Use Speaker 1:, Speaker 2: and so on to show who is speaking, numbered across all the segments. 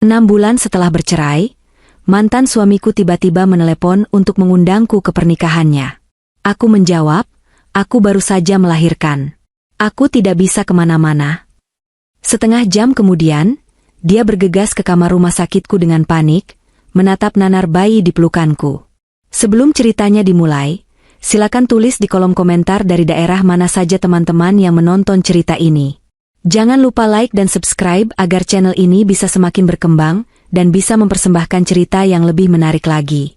Speaker 1: 6 bulan setelah bercerai, mantan suamiku tiba-tiba menelepon untuk mengundangku ke pernikahannya. Aku menjawab, aku baru saja melahirkan. Aku tidak bisa kemana-mana. Setengah jam kemudian, dia bergegas ke kamar rumah sakitku dengan panik, menatap nanar bayi di pelukanku. Sebelum ceritanya dimulai, silakan tulis di kolom komentar dari daerah mana saja teman-teman yang menonton cerita ini. Jangan lupa like dan subscribe agar channel ini bisa semakin berkembang dan bisa mempersembahkan cerita yang lebih menarik lagi.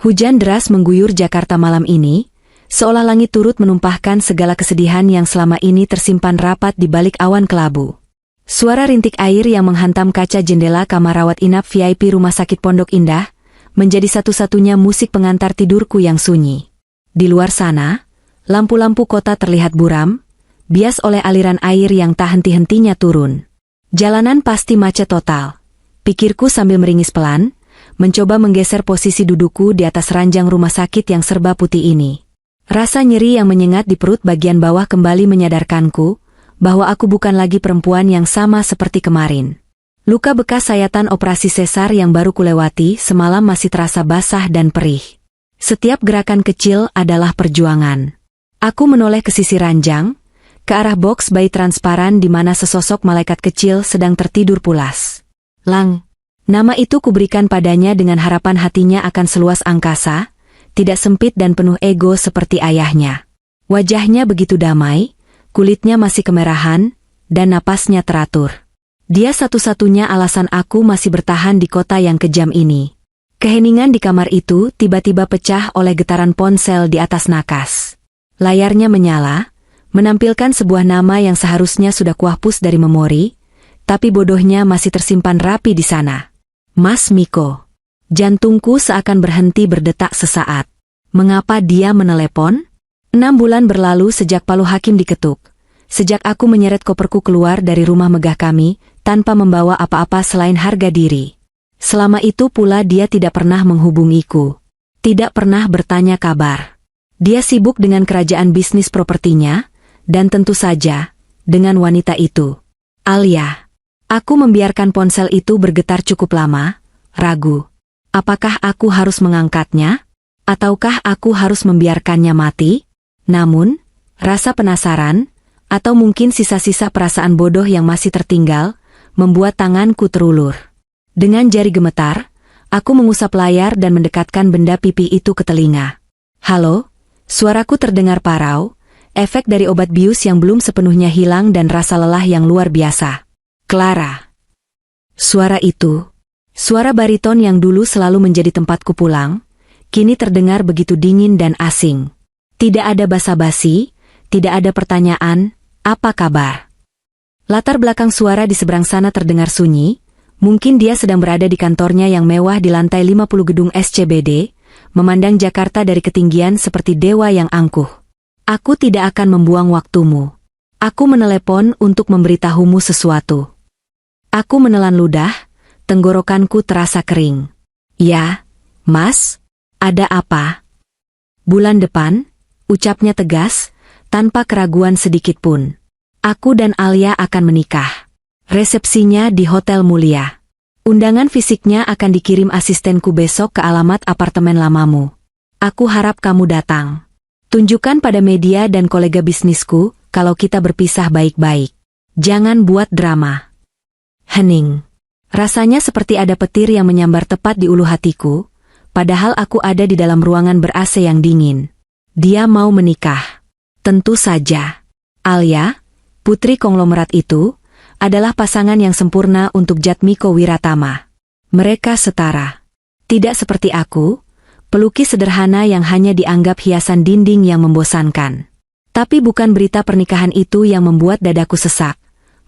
Speaker 1: Hujan deras mengguyur Jakarta malam ini, seolah langit turut menumpahkan segala kesedihan yang selama ini tersimpan rapat di balik awan kelabu. Suara rintik air yang menghantam kaca jendela kamar rawat inap VIP Rumah Sakit Pondok Indah menjadi satu-satunya musik pengantar tidurku yang sunyi. Di luar sana, lampu-lampu kota terlihat buram, bias oleh aliran air yang tak henti-hentinya turun. Jalanan pasti macet total, pikirku sambil meringis pelan, mencoba menggeser posisi dudukku di atas ranjang rumah sakit yang serba putih ini. Rasa nyeri yang menyengat di perut bagian bawah kembali menyadarkanku bahwa aku bukan lagi perempuan yang sama seperti kemarin. Luka bekas sayatan operasi sesar yang baru kulewati semalam masih terasa basah dan perih. Setiap gerakan kecil adalah perjuangan. Aku menoleh ke sisi ranjang, ke arah box bayi transparan di mana sesosok malaikat kecil sedang tertidur pulas. Lang. Nama itu kuberikan padanya dengan harapan hatinya akan seluas angkasa, tidak sempit dan penuh ego seperti ayahnya. Wajahnya begitu damai, kulitnya masih kemerahan, dan napasnya teratur. Dia satu-satunya alasan aku masih bertahan di kota yang kejam ini. Keheningan di kamar itu tiba-tiba pecah oleh getaran ponsel di atas nakas. Layarnya menyala, menampilkan sebuah nama yang seharusnya sudah kuhapus dari memori, tapi bodohnya masih tersimpan rapi di sana. Mas Miko. Jantungku seakan berhenti berdetak sesaat. Mengapa dia menelepon? 6 bulan berlalu sejak palu hakim diketuk. Sejak aku menyeret koperku keluar dari rumah megah kami, tanpa membawa apa-apa selain harga diri. Selama itu pula dia tidak pernah menghubungiku. Tidak pernah bertanya kabar. Dia sibuk dengan kerajaan bisnis propertinya, dan tentu saja, dengan wanita itu. Alia. Aku membiarkan ponsel itu bergetar cukup lama, ragu. Apakah aku harus mengangkatnya? Ataukah aku harus membiarkannya mati? Namun, rasa penasaran, atau mungkin sisa-sisa perasaan bodoh yang masih tertinggal, membuat tanganku terulur. Dengan jari gemetar, aku mengusap layar dan mendekatkan benda pipi itu ke telinga. Halo? Suaraku terdengar parau, efek dari obat bius yang belum sepenuhnya hilang dan rasa lelah yang luar biasa. Clara. Suara itu, suara bariton yang dulu selalu menjadi tempatku pulang, kini terdengar begitu dingin dan asing. Tidak ada basa-basi, tidak ada pertanyaan, apa kabar? Latar belakang suara di seberang sana terdengar sunyi, mungkin dia sedang berada di kantornya yang mewah di lantai 50 gedung SCBD, memandang Jakarta dari ketinggian seperti dewa yang angkuh. Aku tidak akan membuang waktumu. Aku menelepon untuk memberitahumu sesuatu. Aku menelan ludah, tenggorokanku terasa kering. Ya, Mas, ada apa? Bulan depan, ucapnya tegas, tanpa keraguan sedikit pun. Aku dan Alia akan menikah. Resepsinya di Hotel Mulia. Undangan fisiknya akan dikirim asistenku besok ke alamat apartemen lamamu. Aku harap kamu datang. Tunjukkan pada media dan kolega bisnisku kalau kita berpisah baik-baik. Jangan buat drama. Hening. Rasanya seperti ada petir yang menyambar tepat di ulu hatiku, padahal aku ada di dalam ruangan ber-AC yang dingin. Dia mau menikah. Tentu saja. Alia, putri konglomerat itu, adalah pasangan yang sempurna untuk Jatmiko Wiratama. Mereka setara. Tidak seperti aku, pelukis sederhana yang hanya dianggap hiasan dinding yang membosankan. Tapi bukan berita pernikahan itu yang membuat dadaku sesak,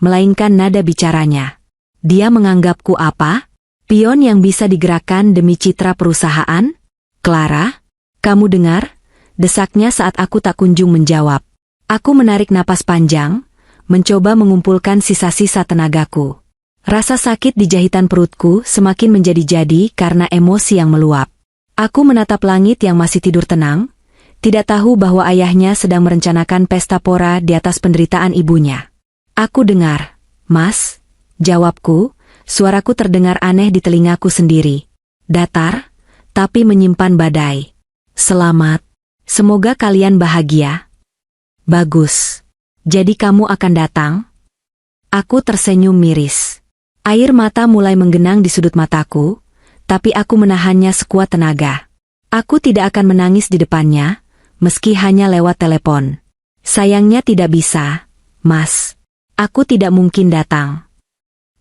Speaker 1: melainkan nada bicaranya. Dia menganggapku apa? Pion yang bisa digerakkan demi citra perusahaan? Clara, kamu dengar? Desaknya saat aku tak kunjung menjawab. Aku menarik napas panjang, mencoba mengumpulkan sisa-sisa tenagaku. Rasa sakit di jahitan perutku semakin menjadi-jadi karena emosi yang meluap. Aku menatap langit yang masih tidur tenang, tidak tahu bahwa ayahnya sedang merencanakan pesta pora di atas penderitaan ibunya. Aku dengar, Mas, jawabku, Suaraku terdengar aneh di telingaku sendiri. Datar, tapi menyimpan badai. Selamat. Semoga kalian bahagia. Bagus. Jadi kamu akan datang? Aku tersenyum miris. Air mata mulai menggenang di sudut mataku, tapi aku menahannya sekuat tenaga. Aku tidak akan menangis di depannya, meski hanya lewat telepon. Sayangnya tidak bisa, Mas. Aku tidak mungkin datang.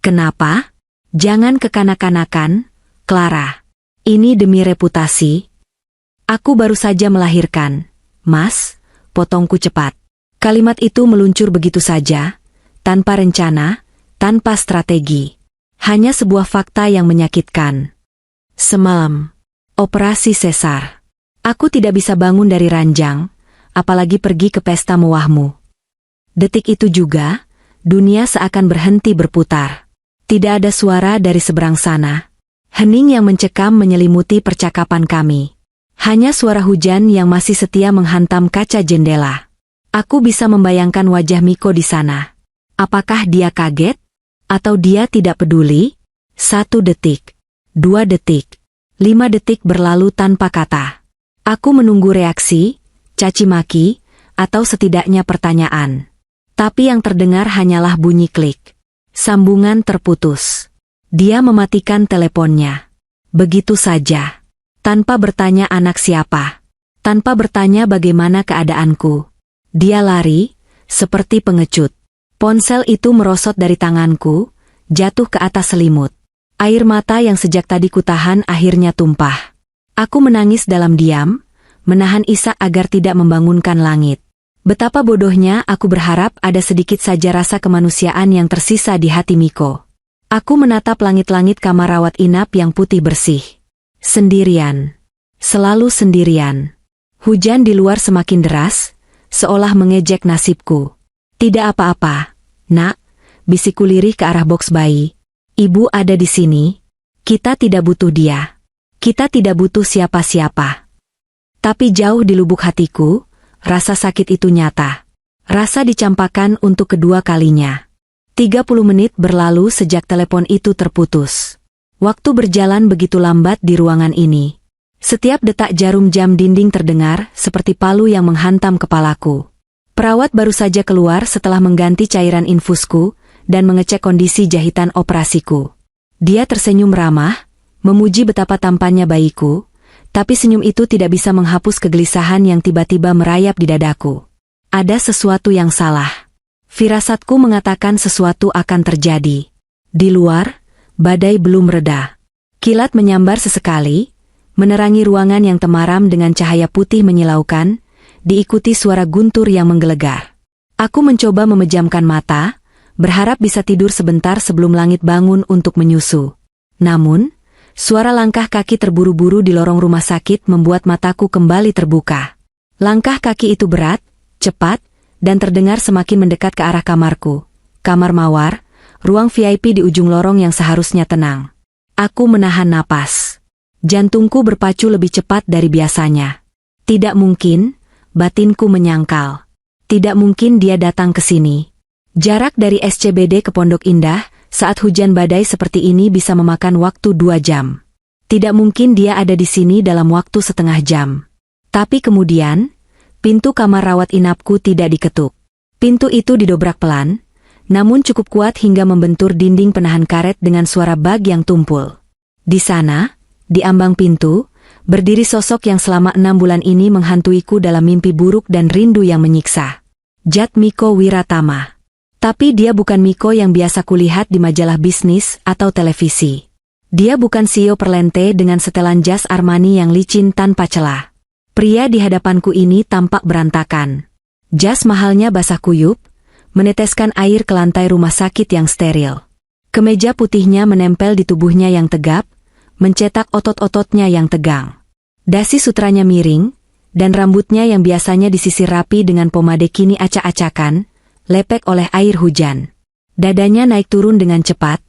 Speaker 1: Kenapa? Jangan kekanak-kanakan, Clara. Ini demi reputasi. Aku baru saja melahirkan. Mas, potongku cepat. Kalimat itu meluncur begitu saja, tanpa rencana, tanpa strategi. Hanya sebuah fakta yang menyakitkan. Semalam, operasi sesar. Aku tidak bisa bangun dari ranjang, apalagi pergi ke pesta mewahmu. Detik itu juga, dunia seakan berhenti berputar. Tidak ada suara dari seberang sana. Hening yang mencekam menyelimuti percakapan kami. Hanya suara hujan yang masih setia menghantam kaca jendela. Aku bisa membayangkan wajah Miko di sana. Apakah dia kaget? Atau dia tidak peduli? 1 detik. 2 detik. 5 detik berlalu tanpa kata. Aku menunggu reaksi, caci maki, atau setidaknya pertanyaan. Tapi yang terdengar hanyalah bunyi klik. Sambungan terputus. Dia mematikan teleponnya. Begitu saja. Tanpa bertanya anak siapa. Tanpa bertanya bagaimana keadaanku. Dia lari, seperti pengecut. Ponsel itu merosot dari tanganku, jatuh ke atas selimut. Air mata yang sejak tadi kutahan akhirnya tumpah. Aku menangis dalam diam, menahan isak agar tidak membangunkan langit. Betapa bodohnya aku berharap ada sedikit saja rasa kemanusiaan yang tersisa di hati Miko. Aku menatap langit-langit kamar rawat inap yang putih bersih. Sendirian. Selalu sendirian. Hujan di luar semakin deras, seolah mengejek nasibku. Tidak apa-apa, nak, bisikku lirih ke arah boks bayi. Ibu ada di sini. Kita tidak butuh dia. Kita tidak butuh siapa-siapa. Tapi jauh di lubuk hatiku, rasa sakit itu nyata. Rasa dicampakkan untuk kedua kalinya. 30 menit berlalu sejak telepon itu terputus. Waktu berjalan begitu lambat di ruangan ini. Setiap detak jarum jam dinding terdengar seperti palu yang menghantam kepalaku. Perawat baru saja keluar setelah mengganti cairan infusku dan mengecek kondisi jahitan operasiku. Dia tersenyum ramah, memuji betapa tampannya bayiku, tapi senyum itu tidak bisa menghapus kegelisahan yang tiba-tiba merayap di dadaku. Ada sesuatu yang salah. Firasatku mengatakan sesuatu akan terjadi. Di luar, badai belum reda. Kilat menyambar sesekali, menerangi ruangan yang temaram dengan cahaya putih menyilaukan, diikuti suara guntur yang menggelegar. Aku mencoba memejamkan mata, berharap bisa tidur sebentar sebelum langit bangun untuk menyusu. Namun, suara langkah kaki terburu-buru di lorong rumah sakit membuat mataku kembali terbuka. Langkah kaki itu berat, cepat, dan terdengar semakin mendekat ke arah kamarku. Kamar mawar, ruang VIP di ujung lorong yang seharusnya tenang. Aku menahan napas. Jantungku berpacu lebih cepat dari biasanya. Tidak mungkin, batinku menyangkal. Tidak mungkin dia datang ke sini. Jarak dari SCBD ke Pondok Indah, saat hujan badai seperti ini bisa memakan waktu 2 jam. Tidak mungkin dia ada di sini dalam waktu setengah jam. Tapi kemudian, pintu kamar rawat inapku tidak diketuk. Pintu itu didobrak pelan, namun cukup kuat hingga membentur dinding penahan karet dengan suara bag yang tumpul. Di sana, di ambang pintu, berdiri sosok yang selama 6 bulan ini menghantuiku dalam mimpi buruk dan rindu yang menyiksa. Jat Miko Wiratama. Tapi dia bukan Miko yang biasa kulihat di majalah bisnis atau televisi. Dia bukan CEO perlente dengan setelan jas Armani yang licin tanpa celah. Pria di hadapanku ini tampak berantakan. Jas mahalnya basah kuyup, meneteskan air ke lantai rumah sakit yang steril. Kemeja putihnya menempel di tubuhnya yang tegap, mencetak otot-ototnya yang tegang. Dasi sutranya miring, dan rambutnya yang biasanya disisir rapi dengan pomade kini acak-acakan, lepek oleh air hujan. Dadanya naik turun dengan cepat,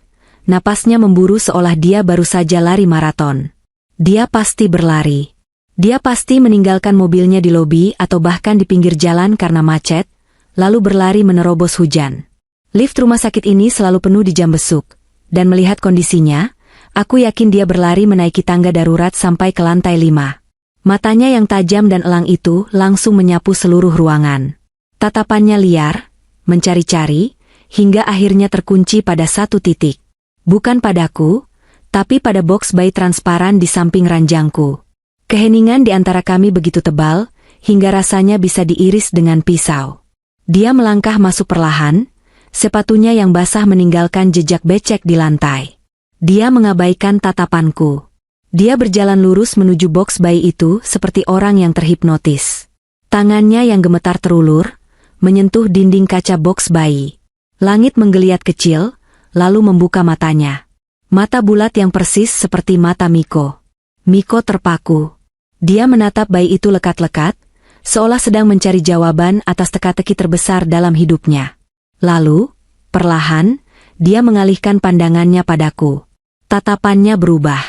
Speaker 1: napasnya memburu seolah dia baru saja lari maraton. Dia pasti berlari. Dia pasti meninggalkan mobilnya di lobi atau bahkan di pinggir jalan karena macet, lalu berlari menerobos hujan. Lift rumah sakit ini selalu penuh di jam besuk, dan melihat kondisinya, aku yakin dia berlari menaiki tangga darurat sampai ke lantai 5. Matanya yang tajam dan elang itu langsung menyapu seluruh ruangan. Tatapannya liar, mencari-cari, hingga akhirnya terkunci pada satu titik. Bukan padaku, tapi pada box bayi transparan di samping ranjangku. Keheningan di antara kami begitu tebal, hingga rasanya bisa diiris dengan pisau. Dia melangkah masuk perlahan, sepatunya yang basah meninggalkan jejak becek di lantai. Dia mengabaikan tatapanku. Dia berjalan lurus menuju box bayi itu seperti orang yang terhipnotis. Tangannya yang gemetar terulur, menyentuh dinding kaca box bayi. Langit menggeliat kecil, lalu membuka matanya. Mata bulat yang persis seperti mata Miko. Miko terpaku. Dia menatap bayi itu lekat-lekat, seolah sedang mencari jawaban atas teka-teki terbesar dalam hidupnya. Lalu, perlahan, dia mengalihkan pandangannya padaku. Tatapannya berubah.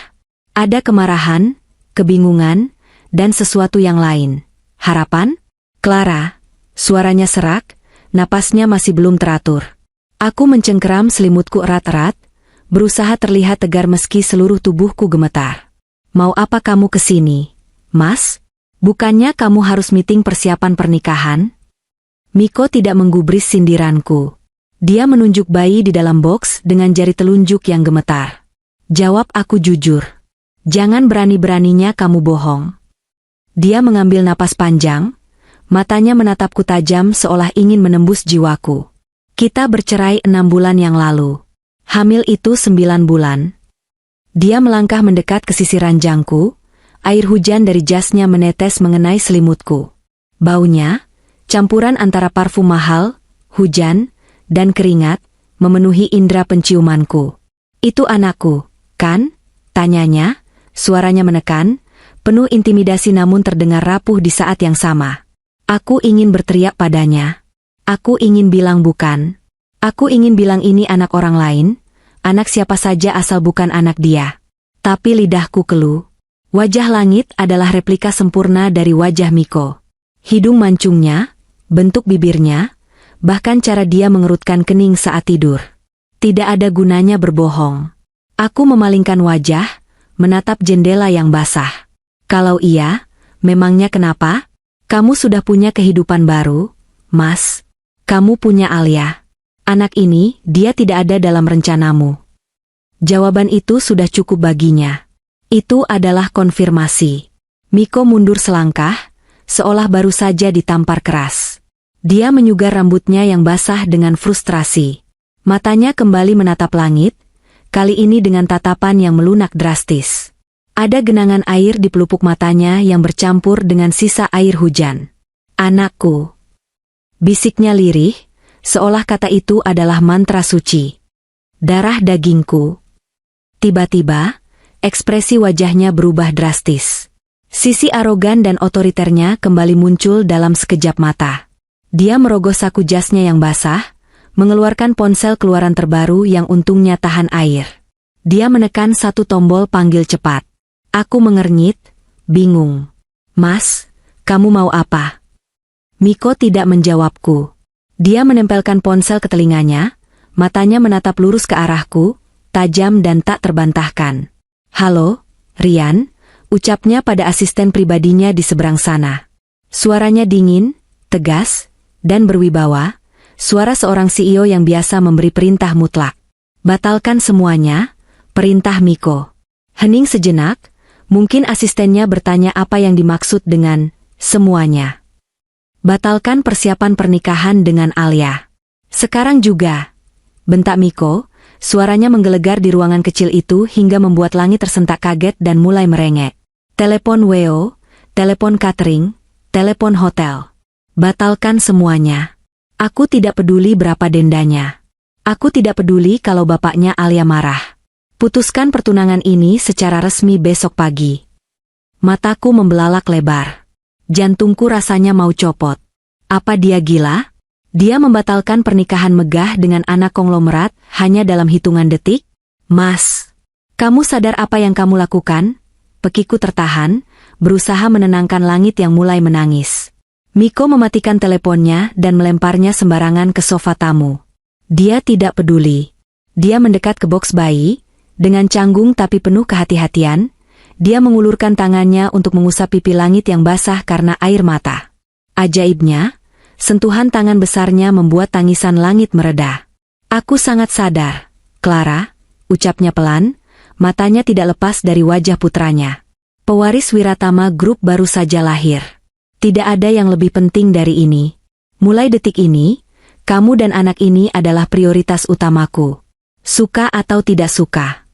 Speaker 1: Ada kemarahan, kebingungan, dan sesuatu yang lain. Harapan? Clara. Suaranya serak, napasnya masih belum teratur. Aku mencengkeram selimutku erat-erat, berusaha terlihat tegar meski seluruh tubuhku gemetar. Mau apa kamu kesini, Mas? Bukannya kamu harus meeting persiapan pernikahan? Miko tidak menggubris sindiranku. Dia menunjuk bayi di dalam box dengan jari telunjuk yang gemetar. Jawab aku jujur. Jangan berani-beraninya kamu bohong. Dia mengambil napas panjang, matanya menatapku tajam seolah ingin menembus jiwaku. Kita bercerai 6 bulan yang lalu. Hamil itu 9 bulan. Dia melangkah mendekat ke sisi ranjangku, air hujan dari jasnya menetes mengenai selimutku. Baunya, campuran antara parfum mahal, hujan, dan keringat, memenuhi indera penciumanku. Itu anakku, kan? Tanyanya. Suaranya menekan, penuh intimidasi namun terdengar rapuh di saat yang sama. Aku ingin berteriak padanya. Aku ingin bilang bukan. Aku ingin bilang ini anak orang lain, anak siapa saja asal bukan anak dia. Tapi lidahku keluh. Wajah langit adalah replika sempurna dari wajah Miko. Hidung mancungnya, bentuk bibirnya, bahkan cara dia mengerutkan kening saat tidur. Tidak ada gunanya berbohong. Aku memalingkan wajah, menatap jendela yang basah. Kalau iya, memangnya kenapa? Kamu sudah punya kehidupan baru, Mas. Kamu punya Alia. Anak ini, dia tidak ada dalam rencanamu. Jawaban itu sudah cukup baginya. Itu adalah konfirmasi. Miko mundur selangkah, seolah baru saja ditampar keras. Dia menyugar rambutnya yang basah dengan frustrasi. Matanya kembali menatap langit, kali ini dengan tatapan yang melunak drastis. Ada genangan air di pelupuk matanya yang bercampur dengan sisa air hujan. Anakku. Bisiknya lirih, seolah kata itu adalah mantra suci. Darah dagingku. Tiba-tiba, ekspresi wajahnya berubah drastis. Sisi arogan dan otoriternya kembali muncul dalam sekejap mata. Dia merogoh saku jasnya yang basah, mengeluarkan ponsel keluaran terbaru yang untungnya tahan air. Dia menekan satu tombol panggil cepat. Aku mengernyit, bingung. Mas, kamu mau apa? Miko tidak menjawabku. Dia menempelkan ponsel ke telinganya, matanya menatap lurus ke arahku, tajam dan tak terbantahkan. Halo, Rian, ucapnya pada asisten pribadinya di seberang sana. Suaranya dingin, tegas, dan berwibawa. Suara seorang CEO yang biasa memberi perintah mutlak. Batalkan semuanya, perintah Miko. Hening sejenak, mungkin asistennya bertanya apa yang dimaksud dengan semuanya. Batalkan persiapan pernikahan dengan Alia. Sekarang juga. Bentak Miko, suaranya menggelegar di ruangan kecil itu hingga membuat langit tersentak kaget dan mulai merengek. Telepon WO, telepon catering, telepon hotel. Batalkan semuanya. Aku tidak peduli berapa dendanya. Aku tidak peduli kalau bapaknya Alia marah. Putuskan pertunangan ini secara resmi besok pagi. Mataku membelalak lebar. Jantungku rasanya mau copot. Apa dia gila? Dia membatalkan pernikahan megah dengan anak konglomerat hanya dalam hitungan detik? Mas, kamu sadar apa yang kamu lakukan? Pekiku tertahan, berusaha menenangkan langit yang mulai menangis. Miko mematikan teleponnya dan melemparnya sembarangan ke sofa tamu. Dia tidak peduli. Dia mendekat ke boks bayi, dengan canggung tapi penuh kehati-hatian, dia mengulurkan tangannya untuk mengusap pipi Langit yang basah karena air mata. Ajaibnya, sentuhan tangan besarnya membuat tangisan Langit mereda. Aku sangat sadar, Clara, ucapnya pelan, matanya tidak lepas dari wajah putranya. Pewaris Wiratama Group baru saja lahir. Tidak ada yang lebih penting dari ini. Mulai detik ini, kamu dan anak ini adalah prioritas utamaku. Suka atau tidak suka.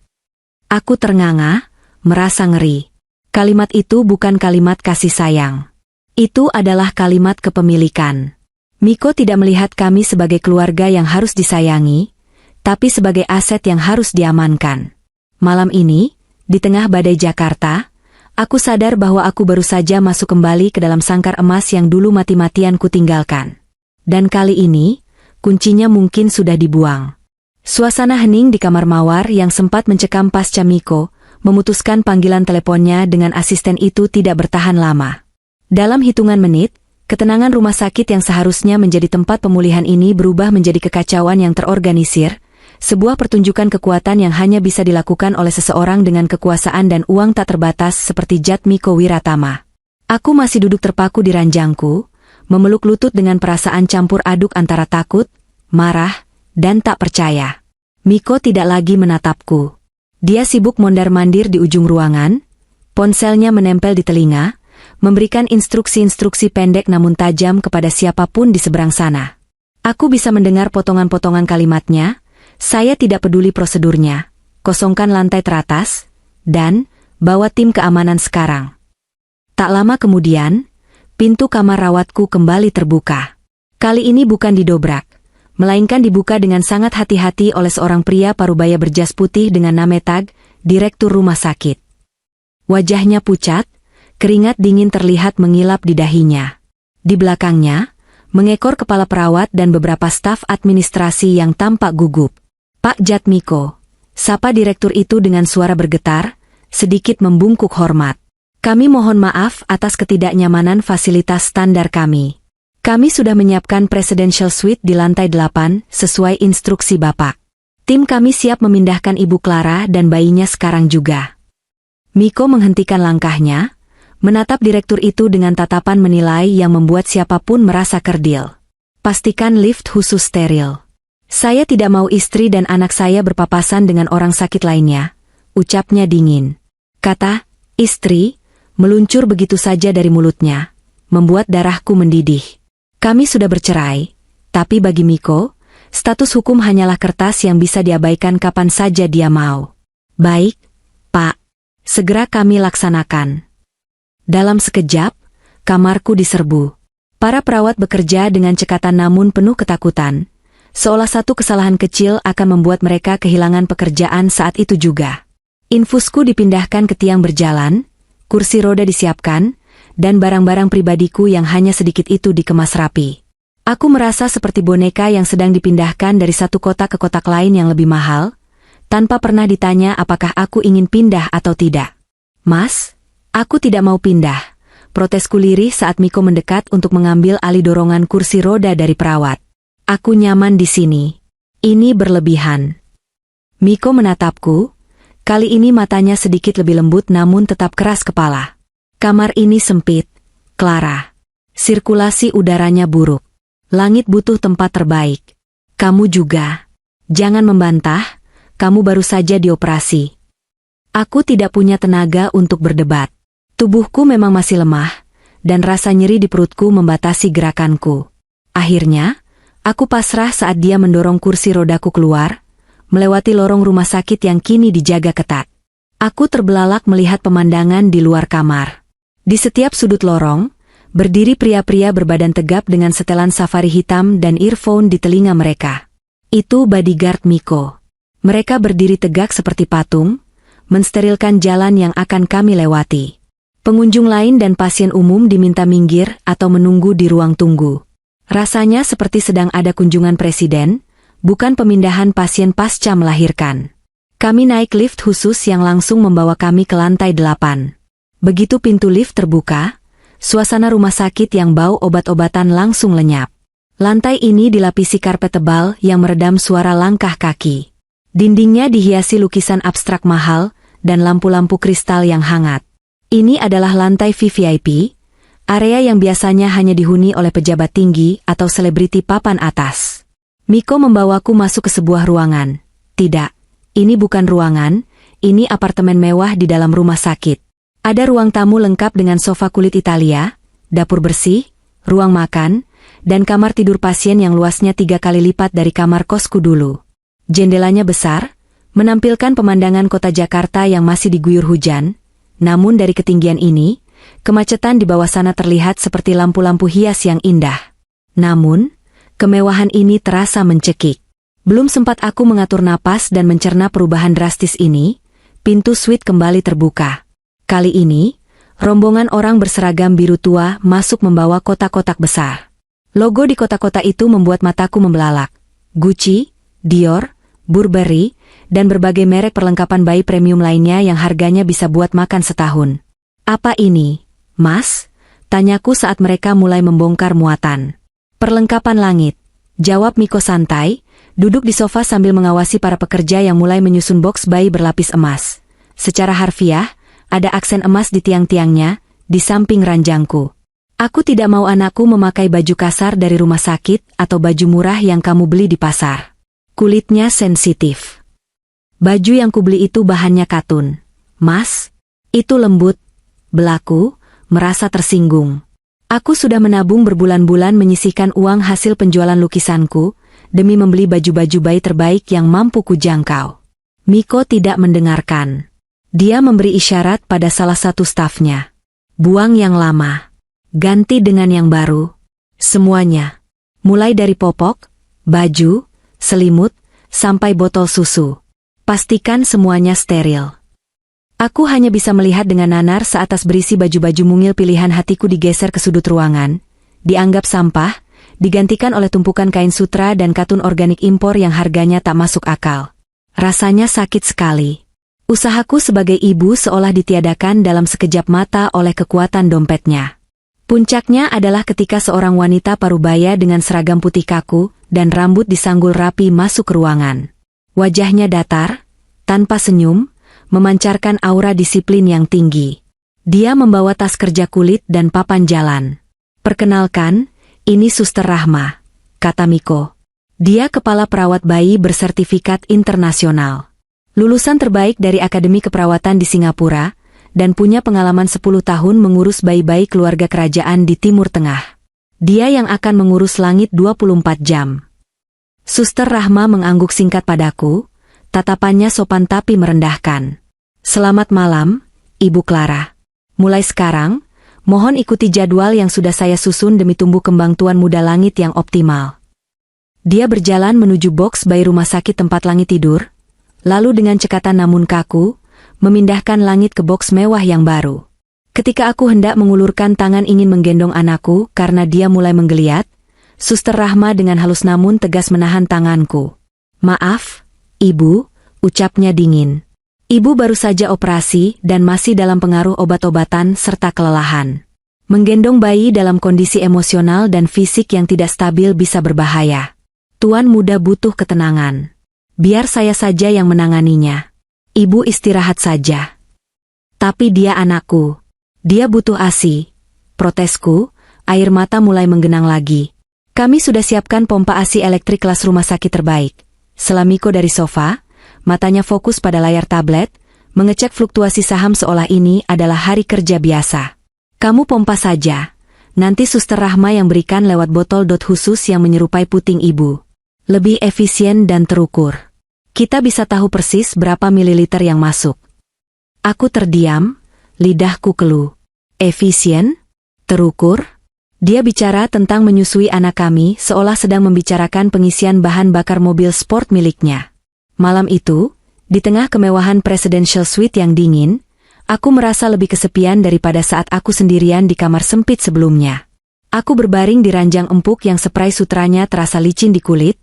Speaker 1: Aku ternganga, merasa ngeri. Kalimat itu bukan kalimat kasih sayang. Itu adalah kalimat kepemilikan. Miko tidak melihat kami sebagai keluarga yang harus disayangi, tapi sebagai aset yang harus diamankan. Malam ini, di tengah badai Jakarta, aku sadar bahwa aku baru saja masuk kembali ke dalam sangkar emas yang dulu mati-matian kutinggalkan. Dan kali ini, kuncinya mungkin sudah dibuang. Suasana hening di kamar Mawar yang sempat mencekam pasca Miko memutuskan panggilan teleponnya dengan asisten itu tidak bertahan lama. Dalam hitungan menit, ketenangan rumah sakit yang seharusnya menjadi tempat pemulihan ini berubah menjadi kekacauan yang terorganisir, sebuah pertunjukan kekuatan yang hanya bisa dilakukan oleh seseorang dengan kekuasaan dan uang tak terbatas seperti Jat Miko Wiratama. Aku masih duduk terpaku di ranjangku, memeluk lutut dengan perasaan campur aduk antara takut, marah, dan tak percaya. Miko tidak lagi menatapku. Dia sibuk mondar-mandir di ujung ruangan, ponselnya menempel di telinga, memberikan instruksi-instruksi pendek namun tajam kepada siapapun di seberang sana. Aku bisa mendengar potongan-potongan kalimatnya, saya tidak peduli prosedurnya, kosongkan lantai teratas, dan bawa tim keamanan sekarang. Tak lama kemudian, pintu kamar rawatku kembali terbuka. Kali ini bukan didobrak, melainkan dibuka dengan sangat hati-hati oleh seorang pria parubaya berjas putih dengan nama Tag, direktur rumah sakit. Wajahnya pucat, keringat dingin terlihat mengilap di dahinya. Di belakangnya, mengekor kepala perawat dan beberapa staf administrasi yang tampak gugup. Pak Jat Miko, sapa direktur itu dengan suara bergetar, sedikit membungkuk hormat. Kami mohon maaf atas ketidaknyamanan fasilitas standar kami. Kami sudah menyiapkan Presidential Suite di lantai 8 sesuai instruksi Bapak. Tim kami siap memindahkan Ibu Clara dan bayinya sekarang juga. Miko menghentikan langkahnya, menatap direktur itu dengan tatapan menilai yang membuat siapapun merasa kerdil. Pastikan lift khusus steril. Saya tidak mau istri dan anak saya berpapasan dengan orang sakit lainnya, ucapnya dingin. Kata, istri, meluncur begitu saja dari mulutnya, membuat darahku mendidih. Kami sudah bercerai, tapi bagi Miko, status hukum hanyalah kertas yang bisa diabaikan kapan saja dia mau. Baik, Pak. Segera kami laksanakan. Dalam sekejap, kamarku diserbu. Para perawat bekerja dengan cekatan namun penuh ketakutan, seolah satu kesalahan kecil akan membuat mereka kehilangan pekerjaan saat itu juga. Infusku dipindahkan ke tiang berjalan, kursi roda disiapkan, dan barang-barang pribadiku yang hanya sedikit itu dikemas rapi. Aku merasa seperti boneka yang sedang dipindahkan dari satu kotak ke kotak lain yang lebih mahal, tanpa pernah ditanya apakah aku ingin pindah atau tidak. Mas, aku tidak mau pindah, protesku lirih saat Miko mendekat untuk mengambil alih dorongan kursi roda dari perawat. Aku nyaman di sini. Ini berlebihan. Miko menatapku, kali ini matanya sedikit lebih lembut namun tetap keras kepala. Kamar ini sempit, Clara. Sirkulasi udaranya buruk. Langit butuh tempat terbaik. Kamu juga. Jangan membantah, kamu baru saja dioperasi. Aku tidak punya tenaga untuk berdebat. Tubuhku memang masih lemah, dan rasa nyeri di perutku membatasi gerakanku. Akhirnya, aku pasrah saat dia mendorong kursi rodaku keluar, melewati lorong rumah sakit yang kini dijaga ketat. Aku terbelalak melihat pemandangan di luar kamar. Di setiap sudut lorong, berdiri pria-pria berbadan tegap dengan setelan safari hitam dan earphone di telinga mereka. Itu bodyguard Miko. Mereka berdiri tegak seperti patung, mensterilkan jalan yang akan kami lewati. Pengunjung lain dan pasien umum diminta minggir atau menunggu di ruang tunggu. Rasanya seperti sedang ada kunjungan presiden, bukan pemindahan pasien pasca melahirkan. Kami naik lift khusus yang langsung membawa kami ke lantai 8. Begitu pintu lift terbuka, suasana rumah sakit yang bau obat-obatan langsung lenyap. Lantai ini dilapisi karpet tebal yang meredam suara langkah kaki. Dindingnya dihiasi lukisan abstrak mahal dan lampu-lampu kristal yang hangat. Ini adalah lantai VVIP, area yang biasanya hanya dihuni oleh pejabat tinggi atau selebriti papan atas. Miko membawaku masuk ke sebuah ruangan. Tidak, ini bukan ruangan, ini apartemen mewah di dalam rumah sakit. Ada ruang tamu lengkap dengan sofa kulit Italia, dapur bersih, ruang makan, dan kamar tidur pasien yang luasnya 3 kali lipat dari kamar kosku dulu. Jendelanya besar, menampilkan pemandangan kota Jakarta yang masih diguyur hujan, namun dari ketinggian ini, kemacetan di bawah sana terlihat seperti lampu-lampu hias yang indah. Namun, kemewahan ini terasa mencekik. Belum sempat aku mengatur napas dan mencerna perubahan drastis ini, pintu suite kembali terbuka. Kali ini, rombongan orang berseragam biru tua masuk membawa kotak-kotak besar. Logo di kotak-kotak itu membuat mataku membelalak. Gucci, Dior, Burberry, dan berbagai merek perlengkapan bayi premium lainnya yang harganya bisa buat makan setahun. Apa ini, Mas? Tanyaku saat mereka mulai membongkar muatan. Perlengkapan langit, jawab Miko santai, duduk di sofa sambil mengawasi para pekerja yang mulai menyusun box bayi berlapis emas. Secara harfiah, ada aksen emas di tiang-tiangnya, di samping ranjangku. Aku tidak mau anakku memakai baju kasar dari rumah sakit atau baju murah yang kamu beli di pasar. Kulitnya sensitif. Baju yang kubeli itu bahannya katun. Mas, itu lembut. Belaku, merasa tersinggung. Aku sudah menabung berbulan-bulan menyisihkan uang hasil penjualan lukisanku, demi membeli baju-baju bayi terbaik yang mampu kujangkau. Miko tidak mendengarkan. Dia memberi isyarat pada salah satu stafnya. Buang yang lama. Ganti dengan yang baru. Semuanya. Mulai dari popok, baju, selimut, sampai botol susu. Pastikan semuanya steril. Aku hanya bisa melihat dengan nanar seatas berisi baju-baju mungil pilihan hatiku digeser ke sudut ruangan, dianggap sampah, digantikan oleh tumpukan kain sutra dan katun organik impor yang harganya tak masuk akal. Rasanya sakit sekali. Usahaku sebagai ibu seolah ditiadakan dalam sekejap mata oleh kekuatan dompetnya. Puncaknya adalah ketika seorang wanita parubaya dengan seragam putih kaku dan rambut disanggul rapi masuk ke ruangan. Wajahnya datar, tanpa senyum, memancarkan aura disiplin yang tinggi. Dia membawa tas kerja kulit dan papan jalan. Perkenalkan, ini Suster Rahma, kata Miko. Dia kepala perawat bayi bersertifikat internasional. Lulusan terbaik dari Akademi Keperawatan di Singapura, dan punya pengalaman 10 tahun mengurus bayi-bayi keluarga kerajaan di Timur Tengah. Dia yang akan mengurus langit 24 jam. Suster Rahma mengangguk singkat padaku, tatapannya sopan tapi merendahkan. Selamat malam, Ibu Clara. Mulai sekarang, mohon ikuti jadwal yang sudah saya susun demi tumbuh kembang tuan muda langit yang optimal. Dia berjalan menuju box bayi rumah sakit tempat langit tidur, lalu dengan cekatan namun kaku, memindahkan langit ke box mewah yang baru. Ketika aku hendak mengulurkan tangan ingin menggendong anakku karena dia mulai menggeliat, Suster Rahma dengan halus namun tegas menahan tanganku. Maaf, Ibu, ucapnya dingin. Ibu baru saja operasi dan masih dalam pengaruh obat-obatan serta kelelahan. Menggendong bayi dalam kondisi emosional dan fisik yang tidak stabil bisa berbahaya. Tuan muda butuh ketenangan. Biar saya saja yang menanganinya. Ibu istirahat saja. Tapi dia anakku. Dia butuh ASI. Protesku, air mata mulai menggenang lagi. Kami sudah siapkan pompa ASI elektrik kelas rumah sakit terbaik. Selamiko dari sofa, matanya fokus pada layar tablet, mengecek fluktuasi saham seolah ini adalah hari kerja biasa. Kamu pompa saja. Nanti Suster Rahma yang berikan lewat botol dot khusus yang menyerupai puting ibu. Lebih efisien dan terukur. Kita bisa tahu persis berapa mililiter yang masuk. Aku terdiam, lidahku keluh. Efisien? Terukur? Dia bicara tentang menyusui anak kami seolah sedang membicarakan pengisian bahan bakar mobil sport miliknya. Malam itu, di tengah kemewahan presidential suite yang dingin, aku merasa lebih kesepian daripada saat aku sendirian di kamar sempit sebelumnya. Aku berbaring di ranjang empuk yang spray sutranya terasa licin di kulit,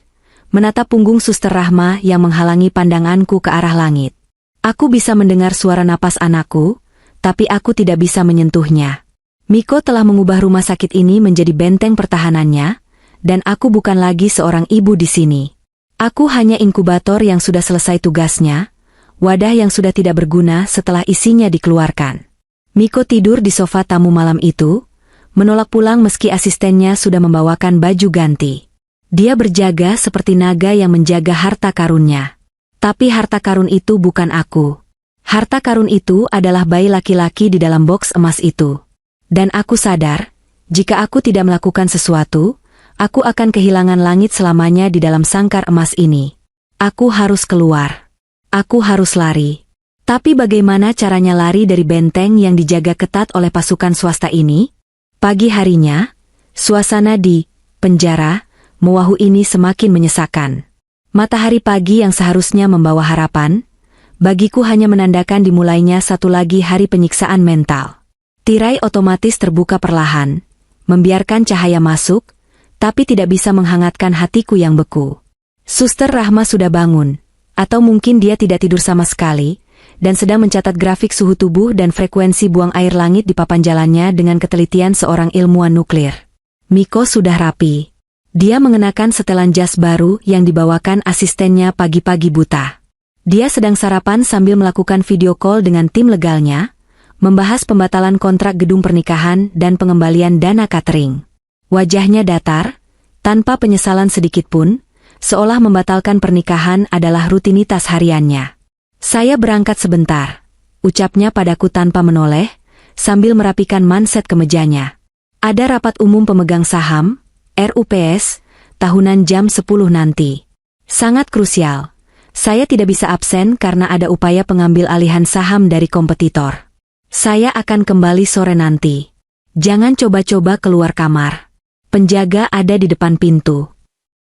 Speaker 1: menatap punggung Suster Rahma yang menghalangi pandanganku ke arah langit. Aku bisa mendengar suara napas anakku, tapi aku tidak bisa menyentuhnya. Miko telah mengubah rumah sakit ini menjadi benteng pertahanannya, dan aku bukan lagi seorang ibu di sini. Aku hanya inkubator yang sudah selesai tugasnya, wadah yang sudah tidak berguna setelah isinya dikeluarkan. Miko tidur di sofa tamu malam itu, menolak pulang meski asistennya sudah membawakan baju ganti. Dia berjaga seperti naga yang menjaga harta karunnya. Tapi harta karun itu bukan aku. Harta karun itu adalah bayi laki-laki di dalam box emas itu. Dan aku sadar, jika aku tidak melakukan sesuatu, aku akan kehilangan langit selamanya di dalam sangkar emas ini. Aku harus keluar. Aku harus lari. Tapi bagaimana caranya lari dari benteng yang dijaga ketat oleh pasukan swasta ini? Pagi harinya, suasana di penjara Moahu ini semakin menyesakan. Matahari pagi yang seharusnya membawa harapan, bagiku hanya menandakan dimulainya satu lagi hari penyiksaan mental. Tirai otomatis terbuka perlahan, membiarkan cahaya masuk, tapi tidak bisa menghangatkan hatiku yang beku. Suster Rahma sudah bangun, atau mungkin dia tidak tidur sama sekali, dan sedang mencatat grafik suhu tubuh dan frekuensi buang air langit di papan jalannya dengan ketelitian seorang ilmuwan nuklir. Miko sudah rapi. Dia mengenakan setelan jas baru yang dibawakan asistennya pagi-pagi buta. Dia sedang sarapan sambil melakukan video call dengan tim legalnya, membahas pembatalan kontrak gedung pernikahan dan pengembalian dana catering. Wajahnya datar, tanpa penyesalan sedikitpun, seolah membatalkan pernikahan adalah rutinitas hariannya. Saya berangkat sebentar, ucapnya padaku tanpa menoleh, sambil merapikan manset kemejanya. Ada rapat umum pemegang saham, RUPS, tahunan jam 10 nanti. Sangat krusial. Saya tidak bisa absen karena ada upaya pengambil alihan saham dari kompetitor. Saya akan kembali sore nanti. Jangan coba-coba keluar kamar. Penjaga ada di depan pintu.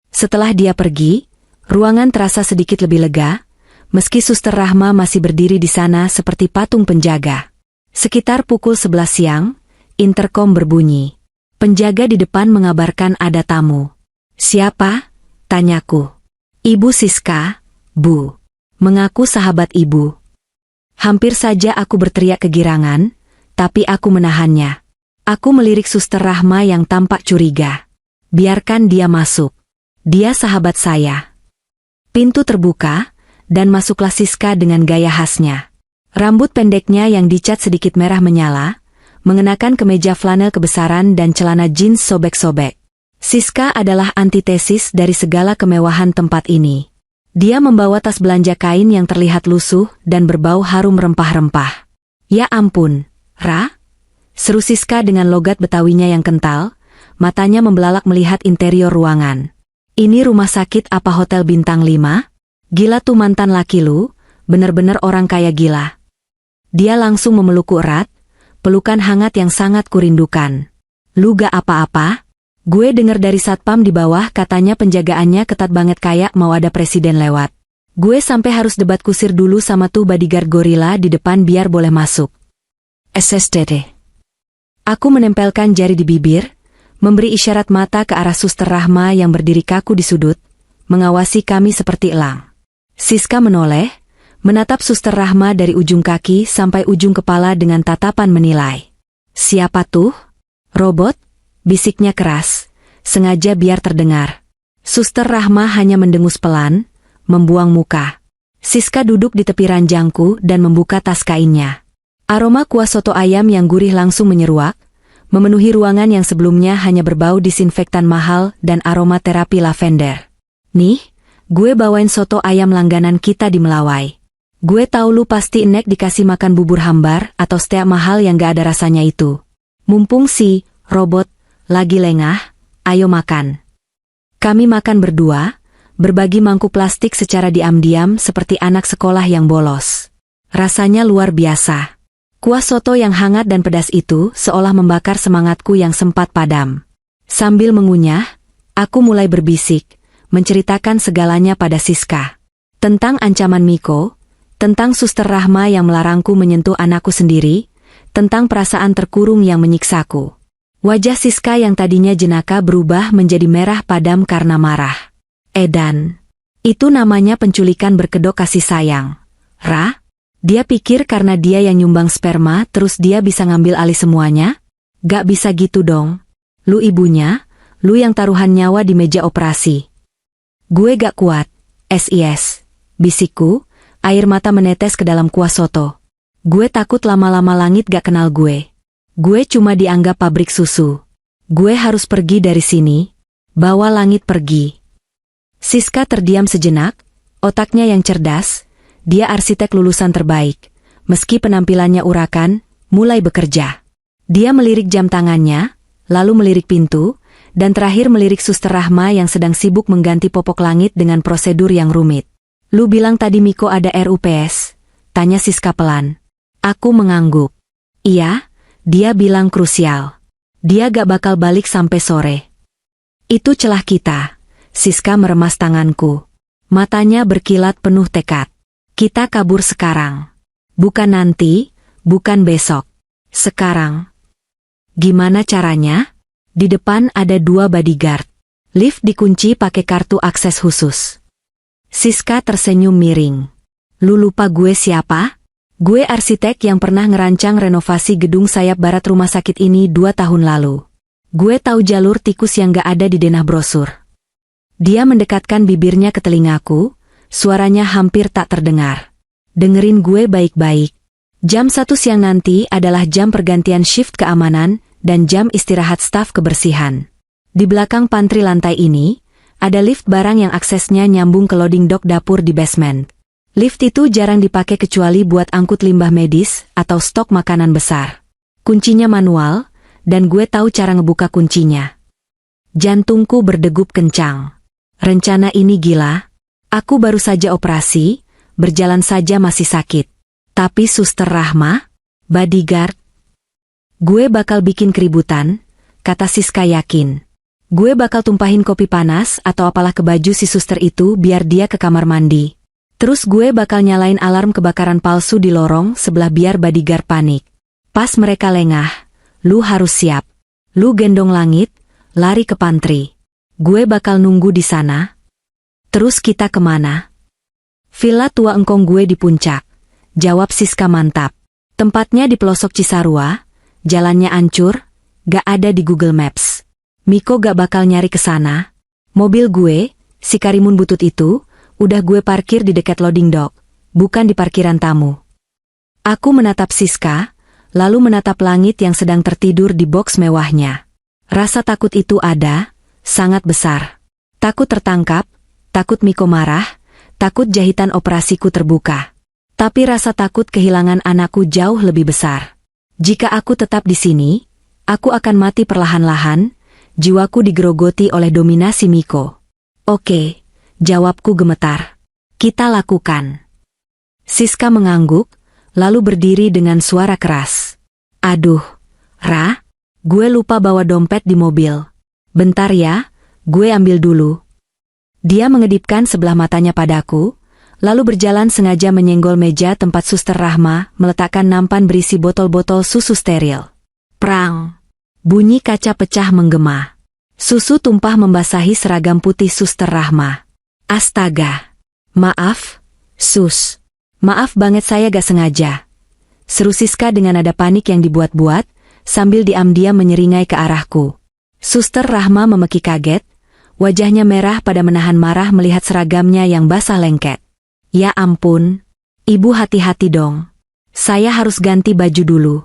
Speaker 1: Setelah dia pergi, ruangan terasa sedikit lebih lega, meski Suster Rahma masih berdiri di sana seperti patung penjaga. Sekitar pukul 11 siang, interkom berbunyi. Penjaga di depan mengabarkan ada tamu. Siapa? Tanyaku. Ibu Siska, Bu. Mengaku sahabat ibu. Hampir saja aku berteriak kegirangan, tapi aku menahannya. Aku melirik Suster Rahma yang tampak curiga. Biarkan dia masuk. Dia sahabat saya. Pintu terbuka, dan masuklah Siska dengan gaya khasnya. Rambut pendeknya yang dicat sedikit merah menyala, mengenakan kemeja flanel kebesaran dan celana jeans sobek-sobek. Siska adalah antitesis dari segala kemewahan tempat ini. Dia membawa tas belanja kain yang terlihat lusuh dan berbau harum rempah-rempah. Ya ampun, Ra? Seru Siska dengan logat Betawinya yang kental, matanya membelalak melihat interior ruangan. Ini rumah sakit apa hotel bintang 5? Gila tuh mantan laki lu, bener-bener orang kaya gila. Dia langsung memelukku erat, pelukan hangat yang sangat kurindukan. Lu gak apa-apa? Gue denger dari satpam di bawah katanya penjagaannya ketat banget kayak mau ada presiden lewat. Gue sampai harus debat kusir dulu sama tuh bodyguard gorila di depan biar boleh masuk. SSDD. Aku menempelkan jari di bibir, memberi isyarat mata ke arah Suster Rahma yang berdiri kaku di sudut, mengawasi kami seperti elang. Siska menoleh, menatap Suster Rahma dari ujung kaki sampai ujung kepala dengan tatapan menilai. Siapa tuh? Robot? Bisiknya keras, sengaja biar terdengar. Suster Rahma hanya mendengus pelan, membuang muka. Siska duduk di tepi ranjangku dan membuka tas kainnya. Aroma kuah soto ayam yang gurih langsung menyeruak, memenuhi ruangan yang sebelumnya hanya berbau disinfektan mahal dan aroma terapi lavender. Nih, gue bawain soto ayam langganan kita di Melawai. Gue tahu lu pasti enek dikasih makan bubur hambar atau steak mahal yang gak ada rasanya itu. Mumpung si robot lagi lengah, ayo makan. Kami makan berdua, berbagi mangkuk plastik secara diam-diam seperti anak sekolah yang bolos. Rasanya luar biasa. Kuah soto yang hangat dan pedas itu seolah membakar semangatku yang sempat padam. Sambil mengunyah, aku mulai berbisik, menceritakan segalanya pada Siska. Tentang ancaman Miko, tentang Suster Rahma yang melarangku menyentuh anakku sendiri, tentang perasaan terkurung yang menyiksaku. Wajah Siska yang tadinya jenaka berubah menjadi merah padam karena marah. Edan. Itu namanya penculikan berkedok kasih sayang. Ra? Dia pikir karena dia yang nyumbang sperma terus dia bisa ngambil alih semuanya? Gak bisa gitu dong. Lu ibunya, lu yang taruhan nyawa di meja operasi. Gue gak kuat, SIS. Bisikku, air mata menetes ke dalam kuah soto. Gue takut lama-lama langit gak kenal gue. Gue cuma dianggap pabrik susu. Gue harus pergi dari sini. Bawa langit pergi. Siska terdiam sejenak, otaknya yang cerdas. Dia arsitek lulusan terbaik. Meski penampilannya urakan, mulai bekerja. Dia melirik jam tangannya, lalu melirik pintu, dan terakhir melirik Suster Rahma yang sedang sibuk mengganti popok langit dengan prosedur yang rumit. Lu bilang tadi Miko ada RUPS? Tanya Siska pelan. Aku mengangguk. Iya, dia bilang krusial. Dia gak bakal balik sampai sore. Itu celah kita. Siska meremas tanganku. Matanya berkilat penuh tekad. Kita kabur sekarang. Bukan nanti, bukan besok. Sekarang. Gimana caranya? Di depan ada 2 bodyguard. Lift dikunci pakai kartu akses khusus. Siska tersenyum miring. Lu lupa gue siapa? Gue arsitek yang pernah ngerancang renovasi gedung sayap barat rumah sakit ini 2 tahun lalu. Gue tahu jalur tikus yang gak ada di denah brosur. Dia mendekatkan bibirnya ke telingaku, suaranya hampir tak terdengar. Dengerin gue baik-baik. Jam 1 siang nanti adalah jam pergantian shift keamanan dan jam istirahat staf kebersihan. Di belakang pantry lantai ini, ada lift barang yang aksesnya nyambung ke loading dock dapur di basement. Lift itu jarang dipakai kecuali buat angkut limbah medis atau stok makanan besar. Kuncinya manual, dan gue tahu cara ngebuka kuncinya. Jantungku berdegup kencang. Rencana ini gila. Aku baru saja operasi, berjalan saja masih sakit. Tapi Suster Rahma, bodyguard. Gue bakal bikin keributan, kata Siska yakin. Gue bakal tumpahin kopi panas atau apalah ke baju si suster itu biar dia ke kamar mandi. Terus gue bakal nyalain alarm kebakaran palsu di lorong sebelah biar bodyguard panik. Pas mereka lengah, lu harus siap. Lu gendong langit, lari ke pantry. Gue bakal nunggu di sana. Terus kita kemana? Villa tua engkong gue di puncak. Jawab Siska mantap. Tempatnya di pelosok Cisarua, jalannya ancur, gak ada di Google Maps. Miko gak bakal nyari ke sana. Mobil gue, si Karimun butut itu, udah gue parkir di dekat loading dock, bukan di parkiran tamu. Aku menatap Siska, lalu menatap langit yang sedang tertidur di box mewahnya. Rasa takut itu ada, sangat besar. Takut tertangkap, takut Miko marah, takut jahitan operasiku terbuka. Tapi rasa takut kehilangan anakku jauh lebih besar. Jika aku tetap di sini, aku akan mati perlahan-lahan. Jiwaku digerogoti oleh dominasi Miko. Oke, jawabku gemetar. Kita lakukan. Siska mengangguk, lalu berdiri dengan suara keras. Aduh, Ra, gue lupa bawa dompet di mobil. Bentar ya, gue ambil dulu. Dia mengedipkan sebelah matanya padaku, lalu berjalan sengaja menyenggol meja tempat Suster Rahma meletakkan nampan berisi botol-botol susu steril. Prang! Bunyi kaca pecah menggema. Susu tumpah membasahi seragam putih Suster Rahma. Astaga! Maaf, Sus. Maaf banget saya gak sengaja. Seru Siska dengan nada panik yang dibuat-buat, sambil diam-diam menyeringai ke arahku. Suster Rahma memeki kaget, wajahnya merah pada menahan marah melihat seragamnya yang basah lengket. Ya ampun, ibu hati-hati dong. Saya harus ganti baju dulu.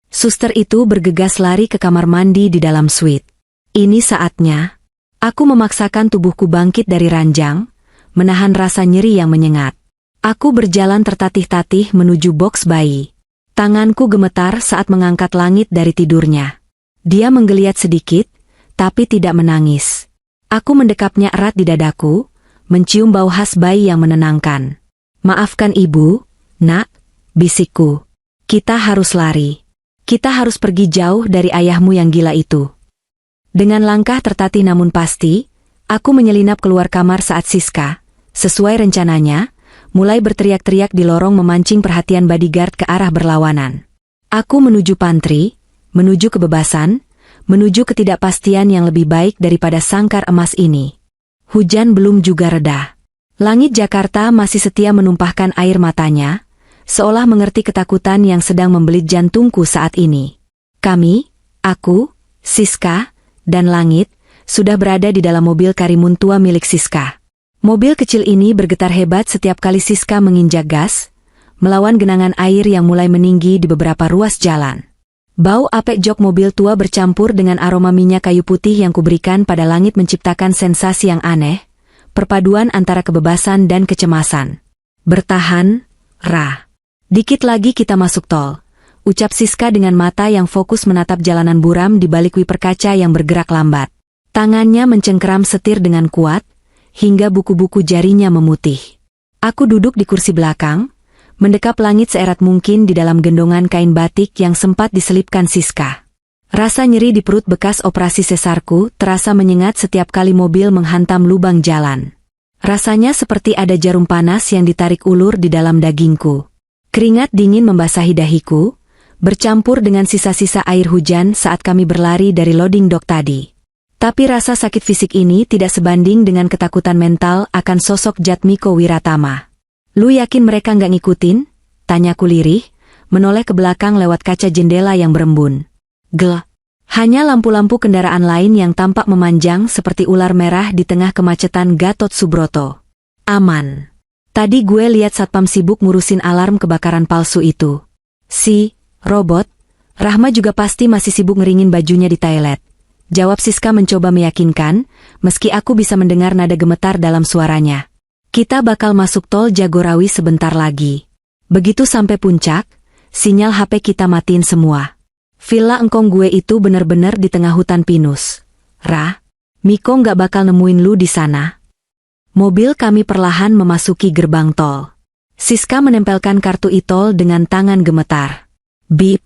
Speaker 1: Suster itu bergegas lari ke kamar mandi di dalam suite. Ini saatnya. Aku memaksakan tubuhku bangkit dari ranjang, menahan rasa nyeri yang menyengat. Aku berjalan tertatih-tatih menuju box bayi. Tanganku gemetar saat mengangkat langit dari tidurnya. Dia menggeliat sedikit, tapi tidak menangis. Aku mendekapnya erat di dadaku, mencium bau khas bayi yang menenangkan. Maafkan ibu, nak, bisikku. Kita harus lari. Kita harus pergi jauh dari ayahmu yang gila itu. Dengan langkah tertatih namun pasti, aku menyelinap keluar kamar saat Siska, sesuai rencananya, mulai berteriak-teriak di lorong memancing perhatian bodyguard ke arah berlawanan. Aku menuju pantry, menuju kebebasan, menuju ketidakpastian yang lebih baik daripada sangkar emas ini. Hujan belum juga reda. Langit Jakarta masih setia menumpahkan air matanya, seolah mengerti ketakutan yang sedang membelit jantungku saat ini. Kami, aku, Siska, dan Langit, sudah berada di dalam mobil Karimun tua milik Siska. Mobil kecil ini bergetar hebat setiap kali Siska menginjak gas, melawan genangan air yang mulai meninggi di beberapa ruas jalan. Bau apek jok mobil tua bercampur dengan aroma minyak kayu putih yang kuberikan pada langit menciptakan sensasi yang aneh, perpaduan antara kebebasan dan kecemasan. Bertahan, Ra. Dikit lagi kita masuk tol, ucap Siska dengan mata yang fokus menatap jalanan buram di balik wiper kaca yang bergerak lambat. Tangannya mencengkeram setir dengan kuat, hingga buku-buku jarinya memutih. Aku duduk di kursi belakang, mendekap langit seerat mungkin di dalam gendongan kain batik yang sempat diselipkan Siska. Rasa nyeri di perut bekas operasi sesarku terasa menyengat setiap kali mobil menghantam lubang jalan. Rasanya seperti ada jarum panas yang ditarik ulur di dalam dagingku. Keringat dingin membasahi dahiku, bercampur dengan sisa-sisa air hujan saat kami berlari dari loading dock tadi. Tapi rasa sakit fisik ini tidak sebanding dengan ketakutan mental akan sosok Jatmiko Wiratama. "Lu yakin mereka nggak ngikutin?" tanyaku lirih, menoleh ke belakang lewat kaca jendela yang berembun. Gel. Hanya lampu-lampu kendaraan lain yang tampak memanjang seperti ular merah di tengah kemacetan Gatot Subroto. Aman. Tadi gue lihat satpam sibuk ngurusin alarm kebakaran palsu itu. Si robot, Rahma juga pasti masih sibuk ngeringin bajunya di toilet. Jawab Siska mencoba meyakinkan, meski aku bisa mendengar nada gemetar dalam suaranya. Kita bakal masuk tol Jagorawi sebentar lagi. Begitu sampai puncak, sinyal HP kita matiin semua. Villa engkong gue itu bener-bener di tengah hutan pinus. Ra, Miko nggak bakal nemuin lu di sana. Mobil kami perlahan memasuki gerbang tol. Siska menempelkan kartu e-tol dengan tangan gemetar. Bip.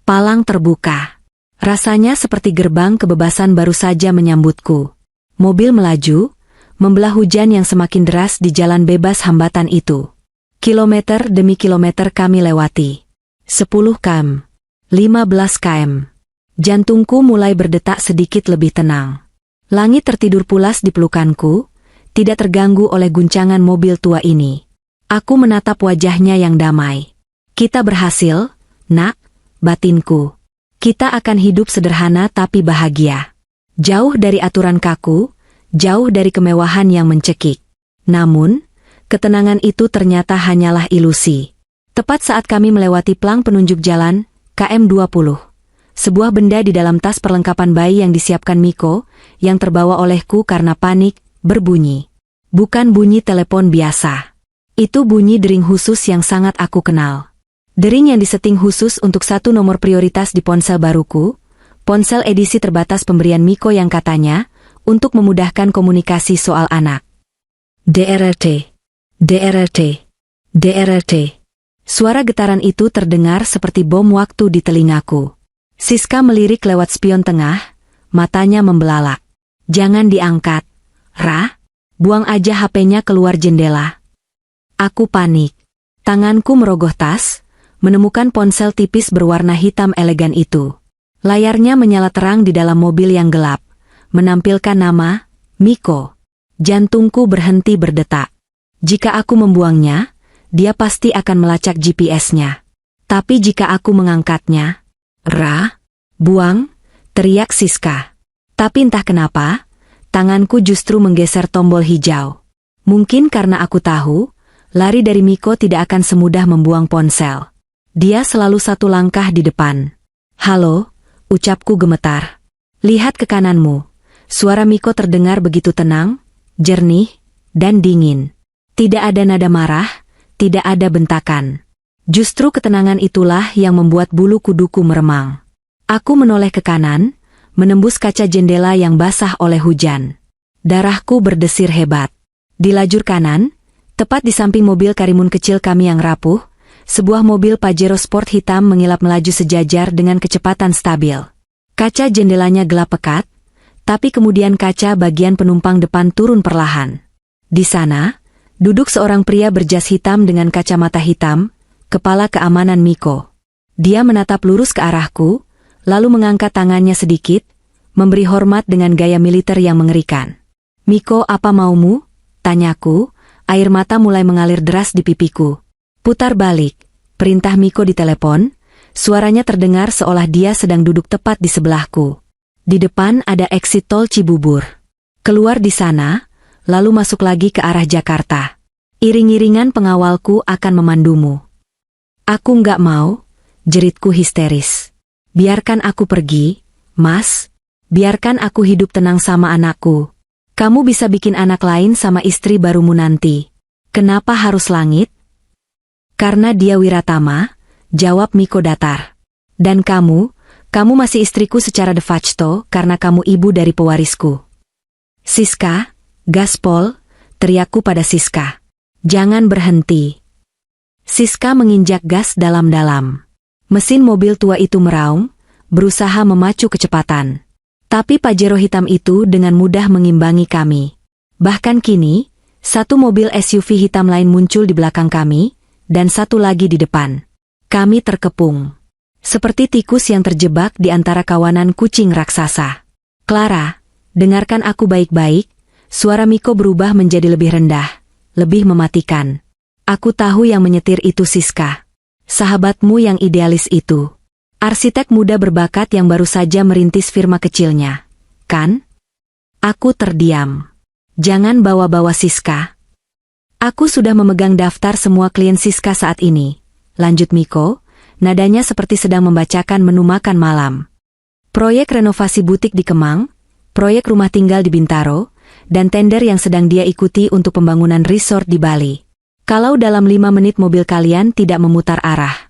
Speaker 1: Palang terbuka. Rasanya seperti gerbang kebebasan baru saja menyambutku. Mobil melaju, membelah hujan yang semakin deras di jalan bebas hambatan itu. Kilometer demi kilometer kami lewati. 10 km. 15 km. Jantungku mulai berdetak sedikit lebih tenang. Langit tertidur pulas di pelukanku, tidak terganggu oleh guncangan mobil tua ini. Aku menatap wajahnya yang damai. Kita berhasil, nak, batinku. Kita akan hidup sederhana tapi bahagia. Jauh dari aturan kaku, jauh dari kemewahan yang mencekik. Namun, ketenangan itu ternyata hanyalah ilusi. Tepat saat kami melewati plang penunjuk jalan, KM20. Sebuah benda di dalam tas perlengkapan bayi yang disiapkan Miko, yang terbawa olehku karena panik, berbunyi. Bukan bunyi telepon biasa. Itu bunyi dering khusus yang sangat aku kenal. Dering yang diseting khusus untuk satu nomor prioritas di ponsel baruku, ponsel edisi terbatas pemberian Miko yang katanya, untuk memudahkan komunikasi soal anak. DRT. DRT. DRT. Suara getaran itu terdengar seperti bom waktu di telingaku. Siska melirik lewat spion tengah, matanya membelalak. Jangan diangkat. Ra, buang aja HP-nya keluar jendela. Aku panik. Tanganku merogoh tas, menemukan ponsel tipis berwarna hitam elegan itu. Layarnya menyala terang di dalam mobil yang gelap, menampilkan nama, Miko. Jantungku berhenti berdetak. Jika aku membuangnya, dia pasti akan melacak GPS-nya. Tapi jika aku mengangkatnya, Ra, buang, teriak Siska. Tapi entah kenapa, tanganku justru menggeser tombol hijau. Mungkin karena aku tahu, lari dari Miko tidak akan semudah membuang ponsel. Dia selalu satu langkah di depan. Halo, ucapku gemetar. Lihat ke kananmu. Suara Miko terdengar begitu tenang, jernih, dan dingin. Tidak ada nada marah, tidak ada bentakan. Justru ketenangan itulah yang membuat bulu kuduku meremang. Aku menoleh ke kanan, menembus kaca jendela yang basah oleh hujan. Darahku berdesir hebat. Di lajur kanan, tepat di samping mobil Karimun kecil kami yang rapuh, sebuah mobil Pajero Sport hitam mengilap melaju sejajar dengan kecepatan stabil. Kaca jendelanya gelap pekat, tapi kemudian kaca bagian penumpang depan turun perlahan. Di sana, duduk seorang pria berjas hitam dengan kacamata hitam, kepala keamanan Miko. Dia menatap lurus ke arahku, lalu mengangkat tangannya sedikit, memberi hormat dengan gaya militer yang mengerikan. Miko, apa maumu? Tanyaku, air mata mulai mengalir deras di pipiku. Putar balik, perintah Miko di telepon, suaranya terdengar seolah dia sedang duduk tepat di sebelahku. Di depan ada exit tol Cibubur. Keluar di sana, lalu masuk lagi ke arah Jakarta. Iring-iringan pengawalku akan memandumu. Aku nggak mau, jeritku histeris. Biarkan aku pergi, Mas. Biarkan aku hidup tenang sama anakku. Kamu bisa bikin anak lain sama istri barumu nanti. Kenapa harus langit? Karena dia Wiratama, jawab Miko datar. Dan kamu masih istriku secara de facto karena kamu ibu dari pewarisku. Siska, gaspol, teriakku pada Siska. Jangan berhenti. Siska menginjak gas dalam-dalam. Mesin mobil tua itu meraung, berusaha memacu kecepatan. Tapi Pajero hitam itu dengan mudah mengimbangi kami. Bahkan kini, satu mobil SUV hitam lain muncul di belakang kami, dan satu lagi di depan. Kami terkepung. Seperti tikus yang terjebak di antara kawanan kucing raksasa. Clara, dengarkan aku baik-baik, suara Miko berubah menjadi lebih rendah, lebih mematikan. Aku tahu yang menyetir itu Siska. Sahabatmu yang idealis itu. Arsitek muda berbakat yang baru saja merintis firma kecilnya. Kan? Aku terdiam. Jangan bawa-bawa Siska. Aku sudah memegang daftar semua klien Siska saat ini. Lanjut Miko, nadanya seperti sedang membacakan menu makan malam. Proyek renovasi butik di Kemang, proyek rumah tinggal di Bintaro, dan tender yang sedang dia ikuti untuk pembangunan resort di Bali. Kalau dalam 5 menit mobil kalian tidak memutar arah.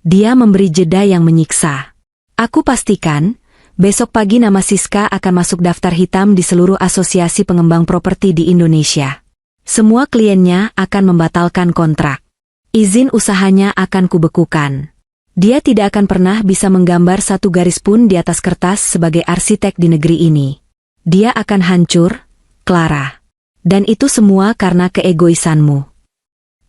Speaker 1: Dia memberi jeda yang menyiksa. Aku pastikan, besok pagi nama Siska akan masuk daftar hitam di seluruh asosiasi pengembang properti di Indonesia. Semua kliennya akan membatalkan kontrak. Izin usahanya akan kubekukan. Dia tidak akan pernah bisa menggambar satu garis pun di atas kertas sebagai arsitek di negeri ini. Dia akan hancur, Clara. Dan itu semua karena keegoisanmu.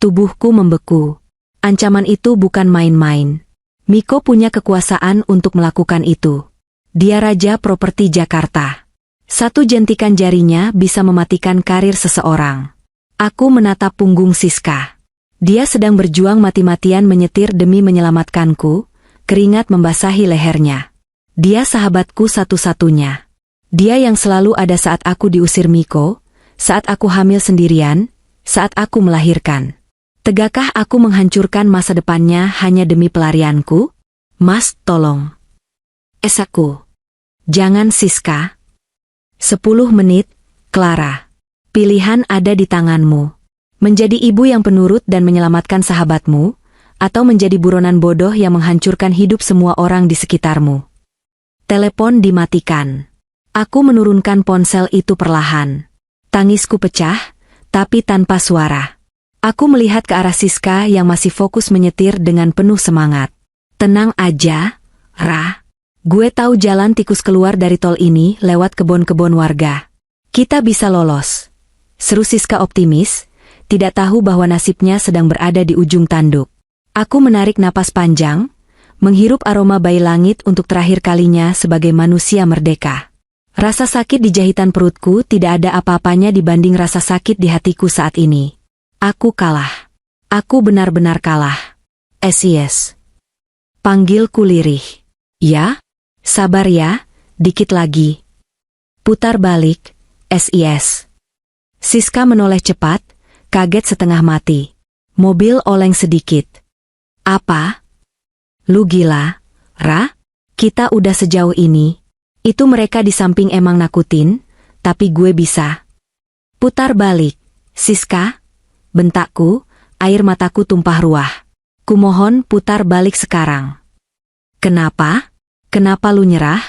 Speaker 1: Tubuhku membeku. Ancaman itu bukan main-main. Miko punya kekuasaan untuk melakukan itu. Dia raja properti Jakarta. Satu jentikan jarinya bisa mematikan karir seseorang. Aku menatap punggung Siska. Dia sedang berjuang mati-matian menyetir demi menyelamatkanku, keringat membasahi lehernya. Dia sahabatku satu-satunya. Dia yang selalu ada saat aku diusir Miko, saat aku hamil sendirian, saat aku melahirkan. Tegakkah aku menghancurkan masa depannya hanya demi pelarianku? Mas, tolong. Esakku. Jangan Siska. 10 menit, Clara. Pilihan ada di tanganmu. Menjadi ibu yang penurut dan menyelamatkan sahabatmu, atau menjadi buronan bodoh yang menghancurkan hidup semua orang di sekitarmu. Telepon dimatikan. Aku menurunkan ponsel itu perlahan. Tangisku pecah, tapi tanpa suara. Aku melihat ke arah Siska yang masih fokus menyetir dengan penuh semangat. Tenang aja, Ra. Gue tahu jalan tikus keluar dari tol ini lewat kebun-kebun warga. Kita bisa lolos. Seru Siska optimis, tidak tahu bahwa nasibnya sedang berada di ujung tanduk. Aku menarik napas panjang, menghirup aroma bayi langit untuk terakhir kalinya sebagai manusia merdeka. Rasa sakit di jahitan perutku tidak ada apa-apanya dibanding rasa sakit di hatiku saat ini. Aku kalah. Aku benar-benar kalah. SIS. Panggilku lirih. Ya? Sabar ya, dikit lagi. Putar balik, SIS. Siska menoleh cepat, kaget setengah mati. Mobil oleng sedikit. Apa? Lu gila, Ra? Kita udah sejauh ini. Itu mereka di samping emang nakutin, tapi gue bisa. Putar balik, Siska. Bentakku, air mataku tumpah ruah. Kumohon putar balik sekarang. Kenapa? Kenapa lu nyerah?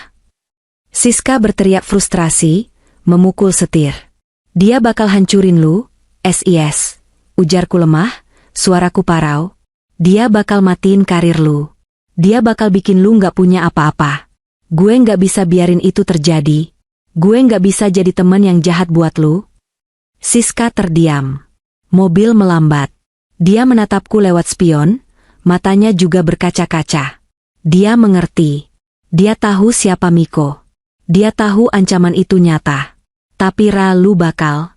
Speaker 1: Siska berteriak frustrasi, memukul setir. Dia bakal hancurin lu, SIS. Ujarku lemah, suaraku parau. Dia bakal matiin karir lu. Dia bakal bikin lu nggak punya apa-apa. Gue nggak bisa biarin itu terjadi. Gue nggak bisa jadi teman yang jahat buat lu. Siska terdiam. Mobil melambat. Dia menatapku lewat spion, matanya juga berkaca-kaca. Dia mengerti. Dia tahu siapa Miko. Dia tahu ancaman itu nyata. Tapi Ra, lu bakal.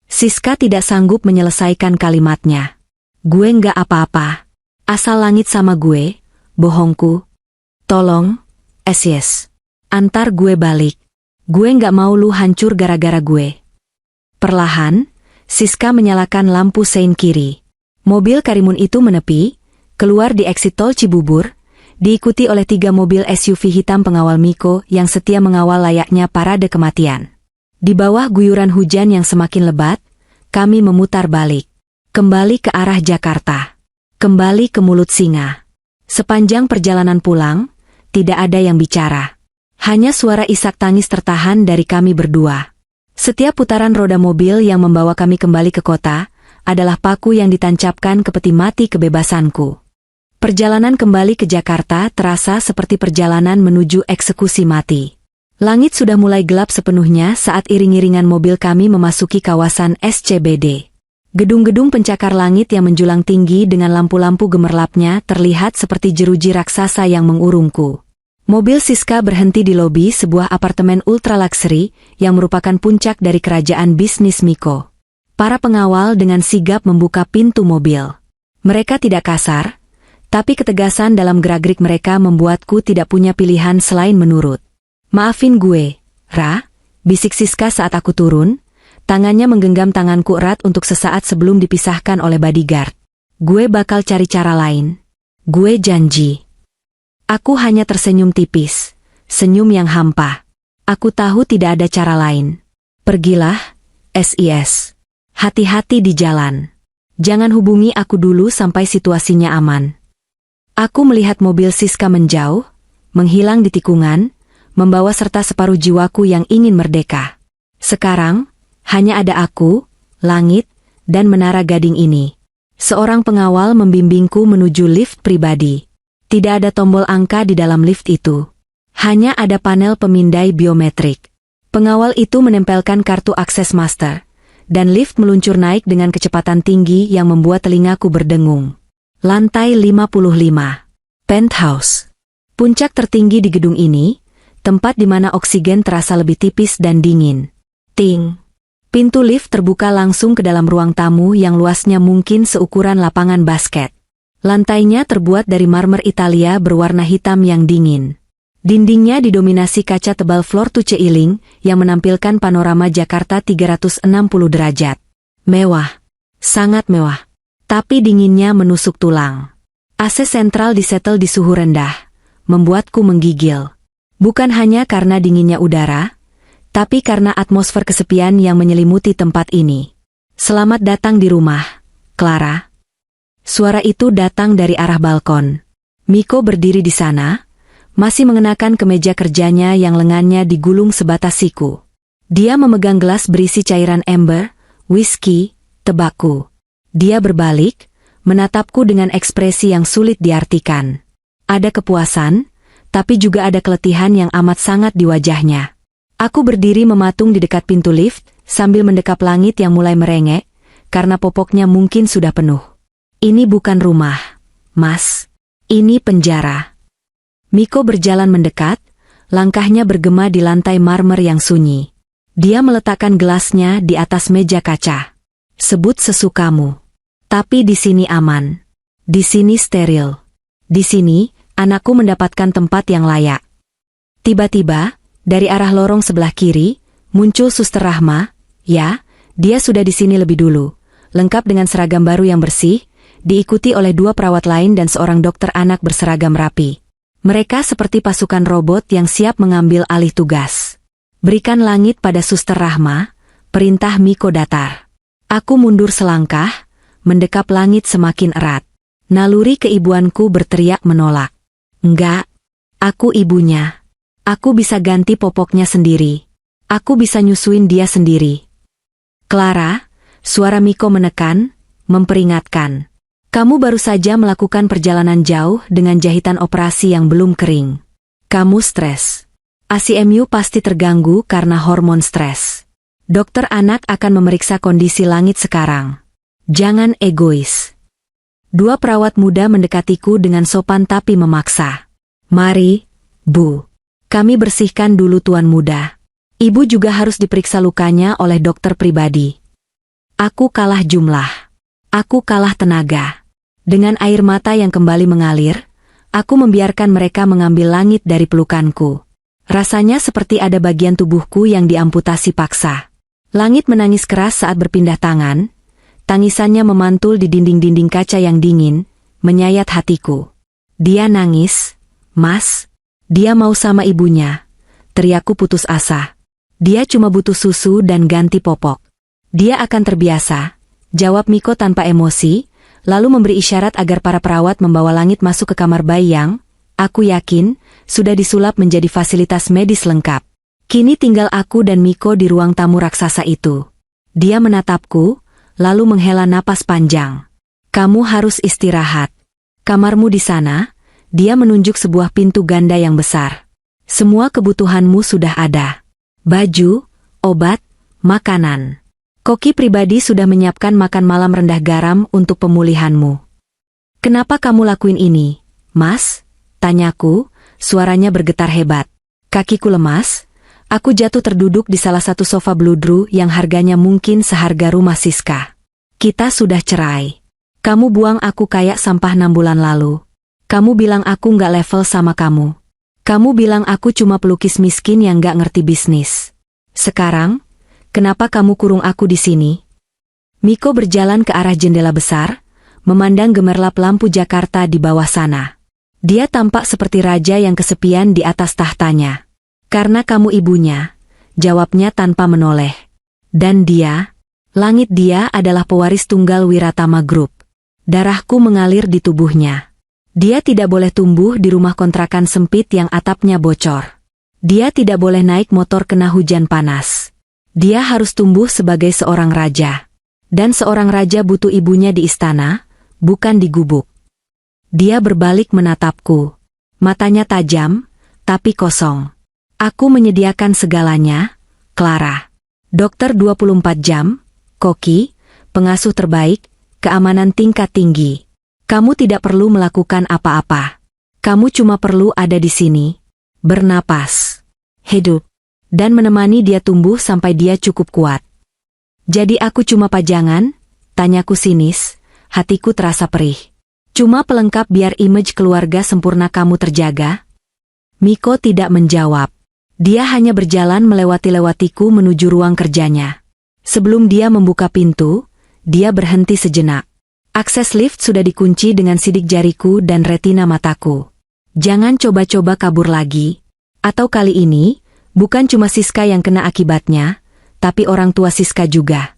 Speaker 1: Siska tidak sanggup menyelesaikan kalimatnya. Gue nggak apa-apa. Asal langit sama gue, bohongku. Tolong, SIS. Antar gue balik. Gue nggak mau lu hancur gara-gara gue. Perlahan, Siska menyalakan lampu sein kiri. Mobil Karimun itu menepi, keluar di eksit tol Cibubur, diikuti oleh 3 mobil SUV hitam pengawal Miko yang setia mengawal layaknya parade kematian. Di bawah guyuran hujan yang semakin lebat, kami memutar balik. Kembali ke arah Jakarta. Kembali ke mulut singa. Sepanjang perjalanan pulang, tidak ada yang bicara. Hanya suara isak tangis tertahan dari kami berdua. Setiap putaran roda mobil yang membawa kami kembali ke kota, adalah paku yang ditancapkan ke peti mati kebebasanku. Perjalanan kembali ke Jakarta terasa seperti perjalanan menuju eksekusi mati. Langit sudah mulai gelap sepenuhnya saat iring-iringan mobil kami memasuki kawasan SCBD. Gedung-gedung pencakar langit yang menjulang tinggi dengan lampu-lampu gemerlapnya terlihat seperti jeruji raksasa yang mengurungku. Mobil Siska berhenti di lobi sebuah apartemen ultra luxury yang merupakan puncak dari kerajaan bisnis Miko. Para pengawal dengan sigap membuka pintu mobil. Mereka tidak kasar, tapi ketegasan dalam gerak-gerik mereka membuatku tidak punya pilihan selain menurut. "Maafin gue, Ra," bisik Siska saat aku turun, tangannya menggenggam tanganku erat untuk sesaat sebelum dipisahkan oleh bodyguard. "Gue bakal cari cara lain. Gue janji." Aku hanya tersenyum tipis, senyum yang hampa. Aku tahu tidak ada cara lain. "Pergilah, SIS. Hati-hati di jalan. Jangan hubungi aku dulu sampai situasinya aman." Aku melihat mobil Siska menjauh, menghilang di tikungan, membawa serta separuh jiwaku yang ingin merdeka. Sekarang, hanya ada aku, langit, dan menara gading ini. Seorang pengawal membimbingku menuju lift pribadi. Tidak ada tombol angka di dalam lift itu. Hanya ada panel pemindai biometrik. Pengawal itu menempelkan kartu akses master, dan lift meluncur naik dengan kecepatan tinggi yang membuat telingaku berdengung. Lantai 55. Penthouse. Puncak tertinggi di gedung ini, tempat di mana oksigen terasa lebih tipis dan dingin. Ting. Pintu lift terbuka langsung ke dalam ruang tamu yang luasnya mungkin seukuran lapangan basket. Lantainya terbuat dari marmer Italia berwarna hitam yang dingin. Dindingnya didominasi kaca tebal floor to ceiling yang menampilkan panorama Jakarta 360 derajat. Mewah. Sangat mewah. Tapi dinginnya menusuk tulang. AC sentral disetel di suhu rendah, membuatku menggigil. Bukan hanya karena dinginnya udara, tapi karena atmosfer kesepian yang menyelimuti tempat ini. "Selamat datang di rumah, Clara." Suara itu datang dari arah balkon. Miko berdiri di sana, masih mengenakan kemeja kerjanya yang lengannya digulung sebatas siku. Dia memegang gelas berisi cairan ember, whisky, tebaku. Dia berbalik, menatapku dengan ekspresi yang sulit diartikan. Ada kepuasan, tapi juga ada keletihan yang amat sangat di wajahnya. Aku berdiri mematung di dekat pintu lift, sambil mendekap langit yang mulai merengek, karena popoknya mungkin sudah penuh. "Ini bukan rumah, Mas. Ini penjara." Miko berjalan mendekat, langkahnya bergema di lantai marmer yang sunyi. Dia meletakkan gelasnya di atas meja kaca. "Sebut sesukamu. Tapi di sini aman. Di sini steril. Di sini, anakku mendapatkan tempat yang layak." Tiba-tiba, dari arah lorong sebelah kiri, muncul Suster Rahma. Ya, dia sudah di sini lebih dulu, lengkap dengan seragam baru yang bersih, diikuti oleh 2 perawat lain dan seorang dokter anak berseragam rapi. Mereka seperti pasukan robot yang siap mengambil alih tugas. "Berikan langit pada Suster Rahma," perintah Miko datar. Aku mundur selangkah, mendekap langit semakin erat. Naluri keibuanku berteriak menolak. "Enggak, aku ibunya. Aku bisa ganti popoknya sendiri. Aku bisa nyusuin dia sendiri." "Clara," suara Miko menekan, memperingatkan. "Kamu baru saja melakukan perjalanan jauh dengan jahitan operasi yang belum kering. Kamu stres. ACMU pasti terganggu karena hormon stres. Dokter anak akan memeriksa kondisi langit sekarang. Jangan egois." 2 perawat muda mendekatiku dengan sopan tapi memaksa. "Mari, Bu. Kami bersihkan dulu Tuan Muda. Ibu juga harus diperiksa lukanya oleh dokter pribadi." Aku kalah jumlah. Aku kalah tenaga. Dengan air mata yang kembali mengalir, aku membiarkan mereka mengambil langit dari pelukanku. Rasanya seperti ada bagian tubuhku yang diamputasi paksa. Langit menangis keras saat berpindah tangan, tangisannya memantul di dinding-dinding kaca yang dingin, menyayat hatiku. Dia nangis, Mas. Dia mau sama ibunya. Teriakku putus asa. Dia cuma butuh susu dan ganti popok. Dia akan terbiasa, jawab Miko tanpa emosi, lalu memberi isyarat agar para perawat membawa Langit masuk ke kamar bayi yang, aku yakin, sudah disulap menjadi fasilitas medis lengkap. Kini tinggal aku dan Miko di ruang tamu raksasa itu. Dia menatapku, lalu menghela napas panjang. Kamu harus istirahat. Kamarmu di sana. Dia menunjuk sebuah pintu ganda yang besar. Semua kebutuhanmu sudah ada. Baju, obat, makanan. Koki pribadi sudah menyiapkan makan malam rendah garam untuk pemulihanmu. Kenapa kamu lakuin ini, Mas? Tanyaku, suaranya bergetar hebat. Kakiku lemas. Aku jatuh terduduk di salah satu sofa bludru yang harganya mungkin seharga rumah Siska. Kita sudah cerai. Kamu buang aku kayak sampah 6 bulan lalu. Kamu bilang aku nggak level sama kamu. Kamu bilang aku cuma pelukis miskin yang nggak ngerti bisnis. Sekarang, kenapa kamu kurung aku di sini? Miko berjalan ke arah jendela besar, memandang gemerlap lampu Jakarta di bawah sana. Dia tampak seperti raja yang kesepian di atas tahtanya. Karena kamu ibunya, jawabnya tanpa menoleh. Dan dia, Langit, dia adalah pewaris tunggal Wiratama Group. Darahku mengalir di tubuhnya. Dia tidak boleh tumbuh di rumah kontrakan sempit yang atapnya bocor. Dia tidak boleh naik motor kena hujan panas. Dia harus tumbuh sebagai seorang raja. Dan seorang raja butuh ibunya di istana, bukan di gubuk. Dia berbalik menatapku. Matanya tajam, tapi kosong. Aku menyediakan segalanya, Clara. Dokter 24 jam, Koki, pengasuh terbaik, keamanan tingkat tinggi. Kamu tidak perlu melakukan apa-apa. Kamu cuma perlu ada di sini, bernapas, hidup, dan menemani dia tumbuh sampai dia cukup kuat. Jadi aku cuma pajangan? Tanyaku sinis, hatiku terasa perih. Cuma pelengkap biar image keluarga sempurna kamu terjaga? Miko tidak menjawab. Dia hanya berjalan melewati-lewatiku menuju ruang kerjanya. Sebelum dia membuka pintu, dia berhenti sejenak. Akses lift sudah dikunci dengan sidik jariku dan retina mataku. Jangan coba-coba kabur lagi. Atau kali ini, bukan cuma Siska yang kena akibatnya, tapi orang tua Siska juga.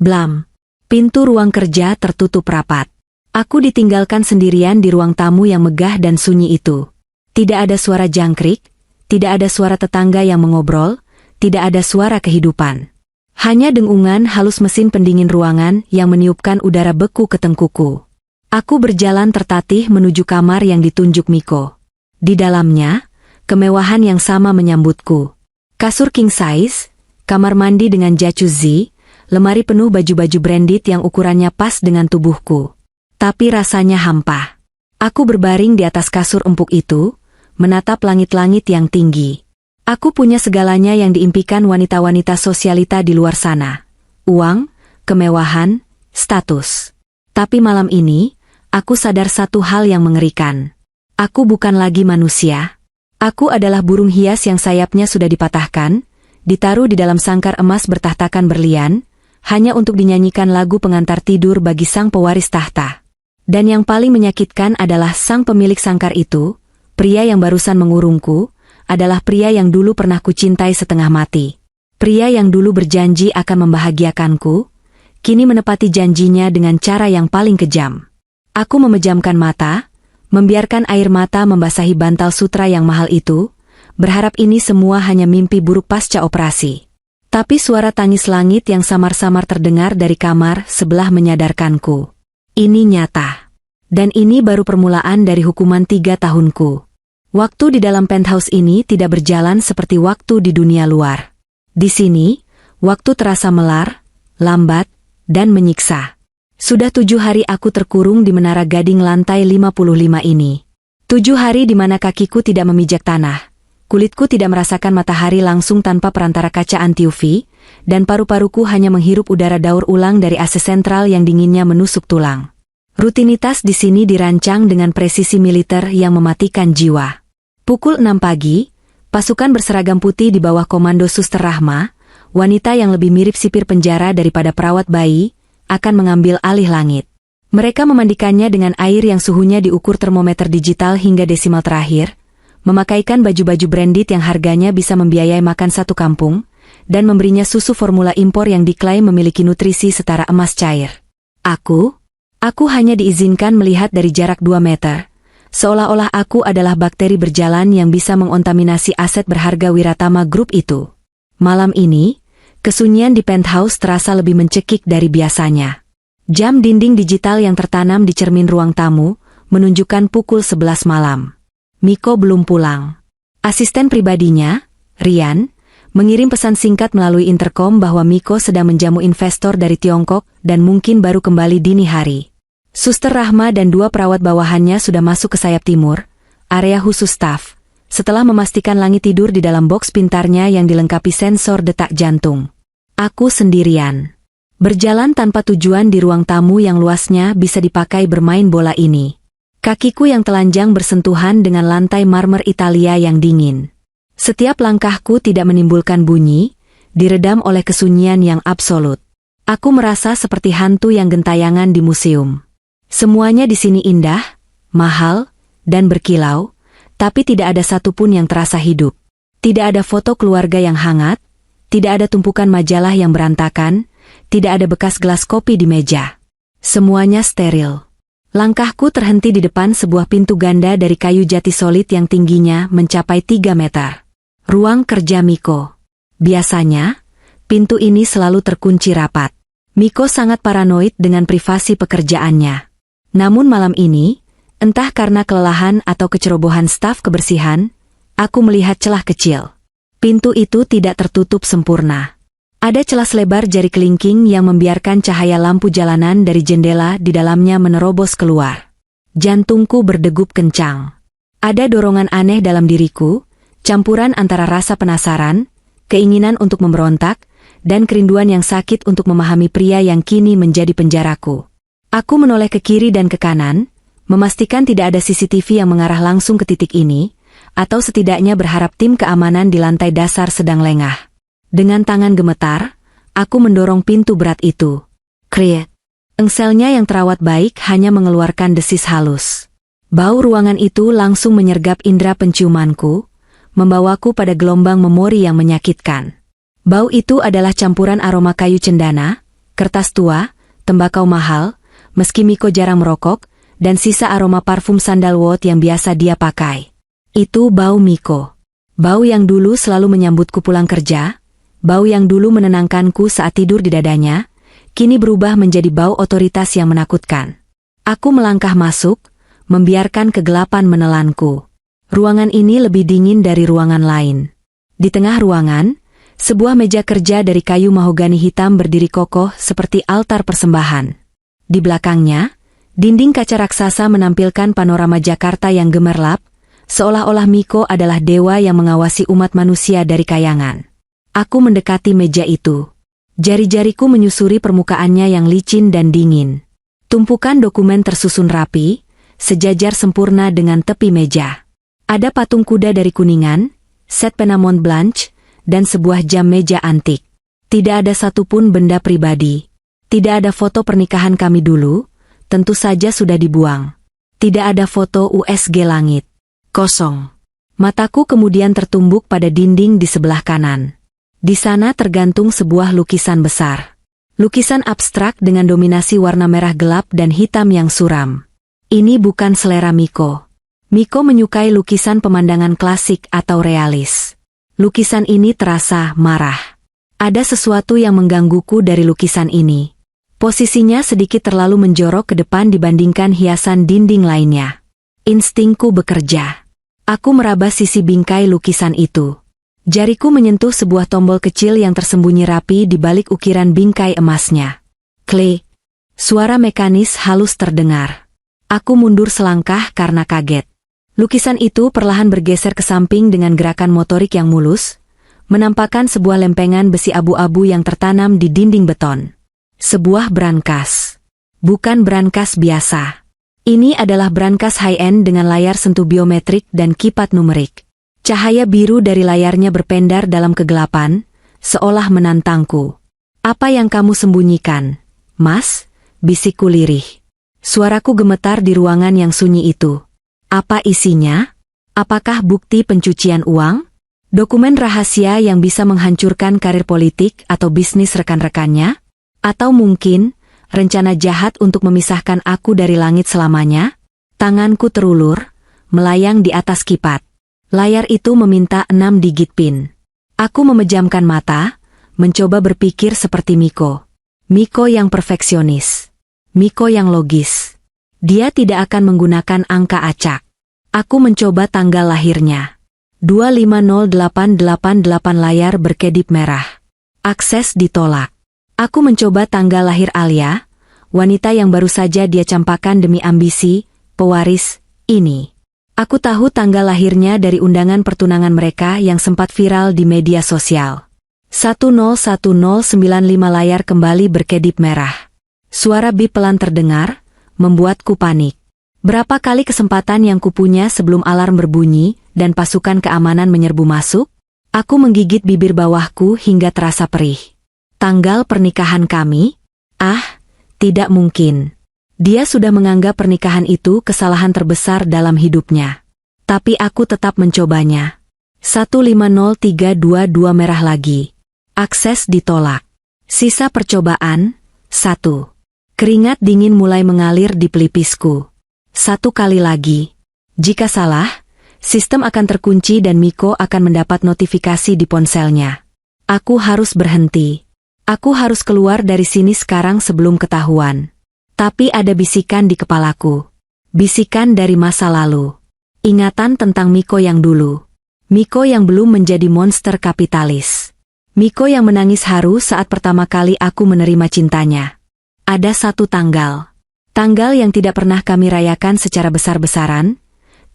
Speaker 1: Blam. Pintu ruang kerja tertutup rapat. Aku ditinggalkan sendirian di ruang tamu yang megah dan sunyi itu. Tidak ada suara jangkrik. Tidak ada suara tetangga yang mengobrol, tidak ada suara kehidupan. Hanya dengungan halus mesin pendingin ruangan yang meniupkan udara beku ke tengkuku. Aku berjalan tertatih menuju kamar yang ditunjuk Miko. Di dalamnya, kemewahan yang sama menyambutku. Kasur king size, kamar mandi dengan jacuzzi, lemari penuh baju-baju branded yang ukurannya pas dengan tubuhku. Tapi rasanya hampa. Aku berbaring di atas kasur empuk itu, menatap langit-langit yang tinggi. Aku punya segalanya yang diimpikan wanita-wanita sosialita di luar sana. Uang, kemewahan, status. Tapi malam ini, aku sadar satu hal yang mengerikan. Aku bukan lagi manusia. Aku adalah burung hias yang sayapnya sudah dipatahkan, ditaruh di dalam sangkar emas bertahtakan berlian, hanya untuk dinyanyikan lagu pengantar tidur bagi sang pewaris tahta. Dan yang paling menyakitkan adalah sang pemilik sangkar itu, pria yang barusan mengurungku, adalah pria yang dulu pernah kucintai setengah mati. Pria yang dulu berjanji akan membahagiakanku, kini menepati janjinya dengan cara yang paling kejam. Aku memejamkan mata, membiarkan air mata membasahi bantal sutra yang mahal itu, berharap ini semua hanya mimpi buruk pasca operasi. Tapi suara tangis Langit yang samar-samar terdengar dari kamar sebelah menyadarkanku. Ini nyata. Dan ini baru permulaan dari hukuman 3 tahunku. Waktu di dalam penthouse ini tidak berjalan seperti waktu di dunia luar. Di sini, waktu terasa melar, lambat, dan menyiksa. Sudah 7 hari aku terkurung di menara gading lantai 55 ini. 7 hari di mana kakiku tidak memijak tanah, kulitku tidak merasakan matahari langsung tanpa perantara kaca anti-UV, dan paru-paruku hanya menghirup udara daur ulang dari AC sentral yang dinginnya menusuk tulang. Rutinitas di sini dirancang dengan presisi militer yang mematikan jiwa. Pukul 6 pagi, pasukan berseragam putih di bawah komando Suster Rahma, wanita yang lebih mirip sipir penjara daripada perawat bayi, akan mengambil alih langit. Mereka memandikannya dengan air yang suhunya diukur termometer digital hingga desimal terakhir, memakaikan baju-baju branded yang harganya bisa membiayai makan satu kampung, dan memberinya susu formula impor yang diklaim memiliki nutrisi setara emas cair. Aku hanya diizinkan melihat dari jarak 2 meter, seolah-olah aku adalah bakteri berjalan yang bisa mengontaminasi aset berharga Wiratama Group itu. Malam ini, kesunyian di penthouse terasa lebih mencekik dari biasanya. Jam dinding digital yang tertanam di cermin ruang tamu menunjukkan pukul 11 malam. Miko belum pulang. Asisten pribadinya, Rian, mengirim pesan singkat melalui interkom bahwa Miko sedang menjamu investor dari Tiongkok dan mungkin baru kembali dini hari. Suster Rahma dan 2 perawat bawahannya sudah masuk ke sayap timur, area khusus staf, setelah memastikan Langit tidur di dalam box pintarnya yang dilengkapi sensor detak jantung. Aku sendirian. Berjalan tanpa tujuan di ruang tamu yang luasnya bisa dipakai bermain bola ini. Kakiku yang telanjang bersentuhan dengan lantai marmer Italia yang dingin. Setiap langkahku tidak menimbulkan bunyi, diredam oleh kesunyian yang absolut. Aku merasa seperti hantu yang gentayangan di museum. Semuanya di sini indah, mahal, dan berkilau, tapi tidak ada satupun yang terasa hidup. Tidak ada foto keluarga yang hangat, tidak ada tumpukan majalah yang berantakan, tidak ada bekas gelas kopi di meja. Semuanya steril. Langkahku terhenti di depan sebuah pintu ganda dari kayu jati solid yang tingginya mencapai 3 meter. Ruang kerja Miko. Biasanya, pintu ini selalu terkunci rapat. Miko sangat paranoid dengan privasi pekerjaannya. Namun malam ini, entah karena kelelahan atau kecerobohan staf kebersihan, aku melihat celah kecil. Pintu itu tidak tertutup sempurna. Ada celah selebar jari kelingking yang membiarkan cahaya lampu jalanan dari jendela di dalamnya menerobos keluar. Jantungku berdegup kencang. Ada dorongan aneh dalam diriku, campuran antara rasa penasaran, keinginan untuk memberontak, dan kerinduan yang sakit untuk memahami pria yang kini menjadi penjaraku. Aku menoleh ke kiri dan ke kanan, memastikan tidak ada CCTV yang mengarah langsung ke titik ini, atau setidaknya berharap tim keamanan di lantai dasar sedang lengah. Dengan tangan gemetar, aku mendorong pintu berat itu. Kriet. Engselnya yang terawat baik hanya mengeluarkan desis halus. Bau ruangan itu langsung menyergap indera penciumanku, membawaku pada gelombang memori yang menyakitkan. Bau itu adalah campuran aroma kayu cendana, kertas tua, tembakau mahal, meski Miko jarang merokok, dan sisa aroma parfum sandalwood yang biasa dia pakai. Itu bau Miko. Bau yang dulu selalu menyambutku pulang kerja, bau yang dulu menenangkanku saat tidur di dadanya, kini berubah menjadi bau otoritas yang menakutkan. Aku melangkah masuk, membiarkan kegelapan menelanku. Ruangan ini lebih dingin dari ruangan lain. Di tengah ruangan, sebuah meja kerja dari kayu mahogani hitam berdiri kokoh seperti altar persembahan. Di belakangnya, dinding kaca raksasa menampilkan panorama Jakarta yang gemerlap, seolah-olah Miko adalah dewa yang mengawasi umat manusia dari kayangan. Aku mendekati meja itu. Jari-jariku menyusuri permukaannya yang licin dan dingin. Tumpukan dokumen tersusun rapi, sejajar sempurna dengan tepi meja. Ada patung kuda dari Kuningan, set pena Montblanc, dan sebuah jam meja antik. Tidak ada satupun benda pribadi. Tidak ada foto pernikahan kami dulu, tentu saja sudah dibuang. Tidak ada foto USG langit. Kosong. Mataku kemudian tertumbuk pada dinding di sebelah kanan. Di sana tergantung sebuah lukisan besar. Lukisan abstrak dengan dominasi warna merah gelap dan hitam yang suram. Ini bukan selera Miko. Miko menyukai lukisan pemandangan klasik atau realis. Lukisan ini terasa marah. Ada sesuatu yang menggangguku dari lukisan ini. Posisinya sedikit terlalu menjorok ke depan dibandingkan hiasan dinding lainnya. Instingku bekerja. Aku meraba sisi bingkai lukisan itu. Jariku menyentuh sebuah tombol kecil yang tersembunyi rapi di balik ukiran bingkai emasnya. Klik. Suara mekanis halus terdengar. Aku mundur selangkah karena kaget. Lukisan itu perlahan bergeser ke samping dengan gerakan motorik yang mulus, menampakkan sebuah lempengan besi abu-abu yang tertanam di dinding beton. Sebuah brankas. Bukan brankas biasa. Ini adalah brankas high-end dengan layar sentuh biometrik dan kipat numerik. Cahaya biru dari layarnya berpendar dalam kegelapan, seolah menantangku. "Apa yang kamu sembunyikan, Mas?" bisikku lirih. Suaraku gemetar di ruangan yang sunyi itu. "Apa isinya? Apakah bukti pencucian uang? Dokumen rahasia yang bisa menghancurkan karir politik atau bisnis rekan-rekannya? Atau mungkin rencana jahat untuk memisahkan aku dari langit selamanya?" Tanganku terulur, melayang di atas kipat. Layar itu meminta 6 digit PIN. Aku memejamkan mata, mencoba berpikir seperti Miko. Miko yang perfeksionis. Miko yang logis. Dia tidak akan menggunakan angka acak. Aku mencoba tanggal lahirnya. 2508888 layar berkedip merah. Akses ditolak. Aku mencoba tanggal lahir Alia, wanita yang baru saja dia campakkan demi ambisi, pewaris, ini. Aku tahu tanggal lahirnya dari undangan pertunangan mereka yang sempat viral di media sosial. 101095 layar kembali berkedip merah. Suara bip pelan terdengar, membuatku panik. Berapa kali kesempatan yang kupunya sebelum alarm berbunyi dan pasukan keamanan menyerbu masuk? Aku menggigit bibir bawahku hingga terasa perih. Tanggal pernikahan kami? Ah, tidak mungkin. Dia sudah menganggap pernikahan itu kesalahan terbesar dalam hidupnya. Tapi aku tetap mencobanya. 150322 merah lagi. Akses ditolak. Sisa percobaan, 1. Keringat dingin mulai mengalir di pelipisku. 1 kali lagi. Jika salah, sistem akan terkunci dan Miko akan mendapat notifikasi di ponselnya. Aku harus berhenti. Aku harus keluar dari sini sekarang sebelum ketahuan. Tapi ada bisikan di kepalaku. Bisikan dari masa lalu. Ingatan tentang Miko yang dulu. Miko yang belum menjadi monster kapitalis. Miko yang menangis haru saat pertama kali aku menerima cintanya. Ada satu tanggal. Tanggal yang tidak pernah kami rayakan secara besar-besaran,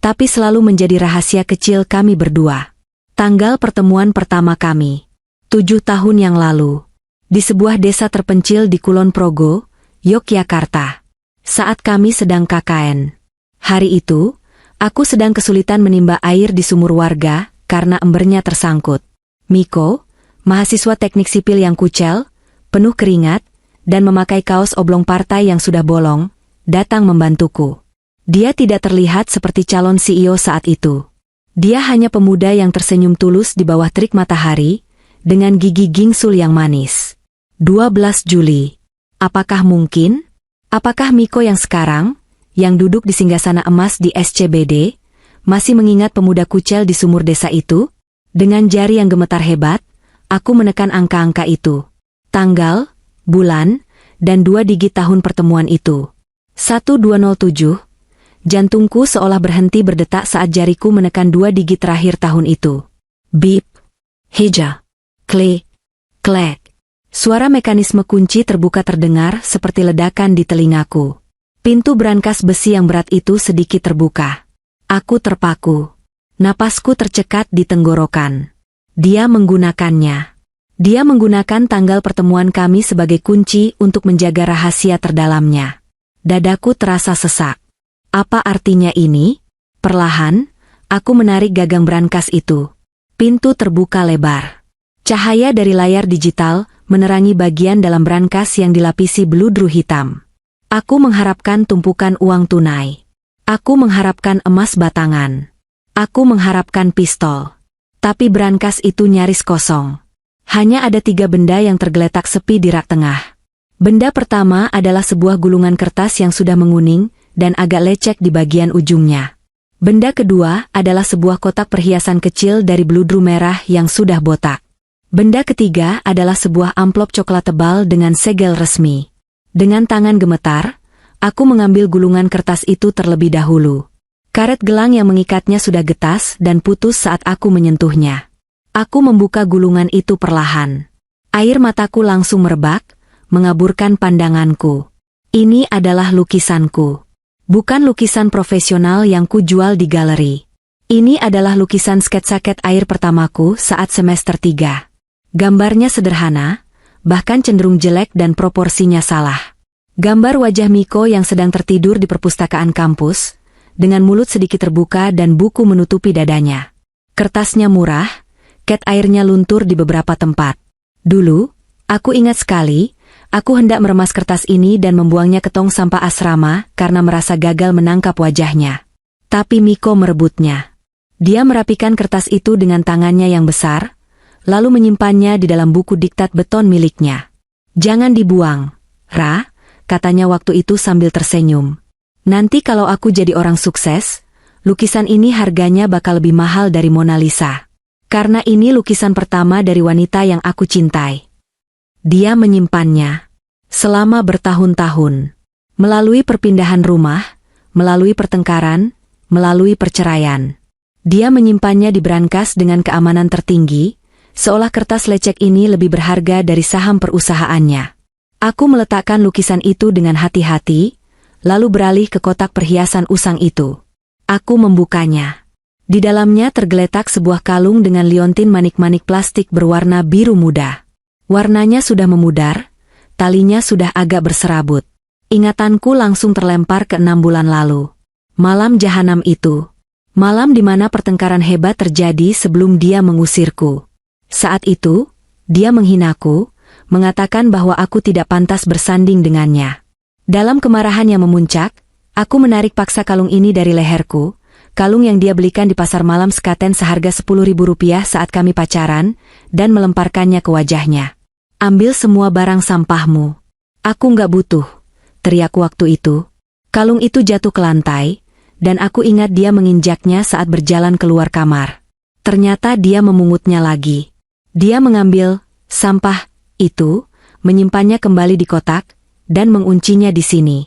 Speaker 1: tapi selalu menjadi rahasia kecil kami berdua. Tanggal pertemuan pertama kami. 7 tahun yang lalu. Di sebuah desa terpencil di Kulon Progo, Yogyakarta. Saat kami sedang KKN. Hari itu, aku sedang kesulitan menimba air di sumur warga karena embernya tersangkut. Miko, mahasiswa teknik sipil yang kucel, penuh keringat, dan memakai kaos oblong partai yang sudah bolong, datang membantuku. Dia tidak terlihat seperti calon CEO saat itu. Dia hanya pemuda yang tersenyum tulus di bawah terik matahari, dengan gigi gingsul yang manis. 12 Juli. Apakah mungkin? Apakah Miko yang sekarang, yang duduk di singgasana emas di SCBD, masih mengingat pemuda kucel di sumur desa itu? Dengan jari yang gemetar hebat, aku menekan angka-angka itu. Tanggal, bulan, dan 2 digit tahun pertemuan itu. 1207. Jantungku seolah berhenti berdetak saat jariku menekan 2 digit terakhir tahun itu. Bip. Heja. Klik. Klek. Suara mekanisme kunci terbuka terdengar seperti ledakan di telingaku. Pintu brankas besi yang berat itu sedikit terbuka. Aku terpaku. Napasku tercekat di tenggorokan. Dia menggunakannya. Dia menggunakan tanggal pertemuan kami sebagai kunci untuk menjaga rahasia terdalamnya. Dadaku terasa sesak. Apa artinya ini? Perlahan, aku menarik gagang brankas itu. Pintu terbuka lebar. Cahaya dari layar digital menerangi bagian dalam brankas yang dilapisi beludru hitam. Aku mengharapkan tumpukan uang tunai. Aku mengharapkan emas batangan. Aku mengharapkan pistol. Tapi brankas itu nyaris kosong. Hanya ada 3 benda yang tergeletak sepi di rak tengah. Benda pertama adalah sebuah gulungan kertas yang sudah menguning dan agak lecek di bagian ujungnya. Benda kedua adalah sebuah kotak perhiasan kecil dari beludru merah yang sudah botak. Benda ketiga adalah sebuah amplop coklat tebal dengan segel resmi. Dengan tangan gemetar, aku mengambil gulungan kertas itu terlebih dahulu. Karet gelang yang mengikatnya sudah getas dan putus saat aku menyentuhnya. Aku membuka gulungan itu perlahan. Air mataku langsung merebak, mengaburkan pandanganku. Ini adalah lukisanku. Bukan lukisan profesional yang kujual di galeri. Ini adalah lukisan sketsa cat air pertamaku saat semester 3. Gambarnya sederhana, bahkan cenderung jelek dan proporsinya salah. Gambar wajah Miko yang sedang tertidur di perpustakaan kampus, dengan mulut sedikit terbuka dan buku menutupi dadanya. Kertasnya murah, cat airnya luntur di beberapa tempat. Dulu, aku ingat sekali, aku hendak meremas kertas ini dan membuangnya ke tong sampah asrama karena merasa gagal menangkap wajahnya. Tapi Miko merebutnya. Dia merapikan kertas itu dengan tangannya yang besar, lalu menyimpannya di dalam buku diktat beton miliknya. "Jangan dibuang, Ra," katanya waktu itu sambil tersenyum. "Nanti kalau aku jadi orang sukses, lukisan ini harganya bakal lebih mahal dari Mona Lisa. Karena ini lukisan pertama dari wanita yang aku cintai." Dia menyimpannya selama bertahun-tahun. Melalui perpindahan rumah, melalui pertengkaran, melalui perceraian. Dia menyimpannya di brankas dengan keamanan tertinggi, seolah kertas lecek ini lebih berharga dari saham perusahaannya. Aku meletakkan lukisan itu dengan hati-hati, lalu beralih ke kotak perhiasan usang itu. Aku membukanya. Di dalamnya tergeletak sebuah kalung dengan liontin manik-manik plastik berwarna biru muda. Warnanya sudah memudar, talinya sudah agak berserabut. Ingatanku langsung terlempar ke 6 bulan lalu. Malam jahanam itu. Malam di mana pertengkaran hebat terjadi sebelum dia mengusirku. Saat itu, dia menghinaku, mengatakan bahwa aku tidak pantas bersanding dengannya. Dalam kemarahan yang memuncak, aku menarik paksa kalung ini dari leherku, kalung yang dia belikan di pasar malam sekaten seharga Rp10.000 saat kami pacaran, dan melemparkannya ke wajahnya. "Ambil semua barang sampahmu. Aku nggak butuh," teriakku waktu itu. Kalung itu jatuh ke lantai, dan aku ingat dia menginjaknya saat berjalan keluar kamar. Ternyata dia memungutnya lagi. Dia mengambil sampah itu, menyimpannya kembali di kotak, dan menguncinya di sini.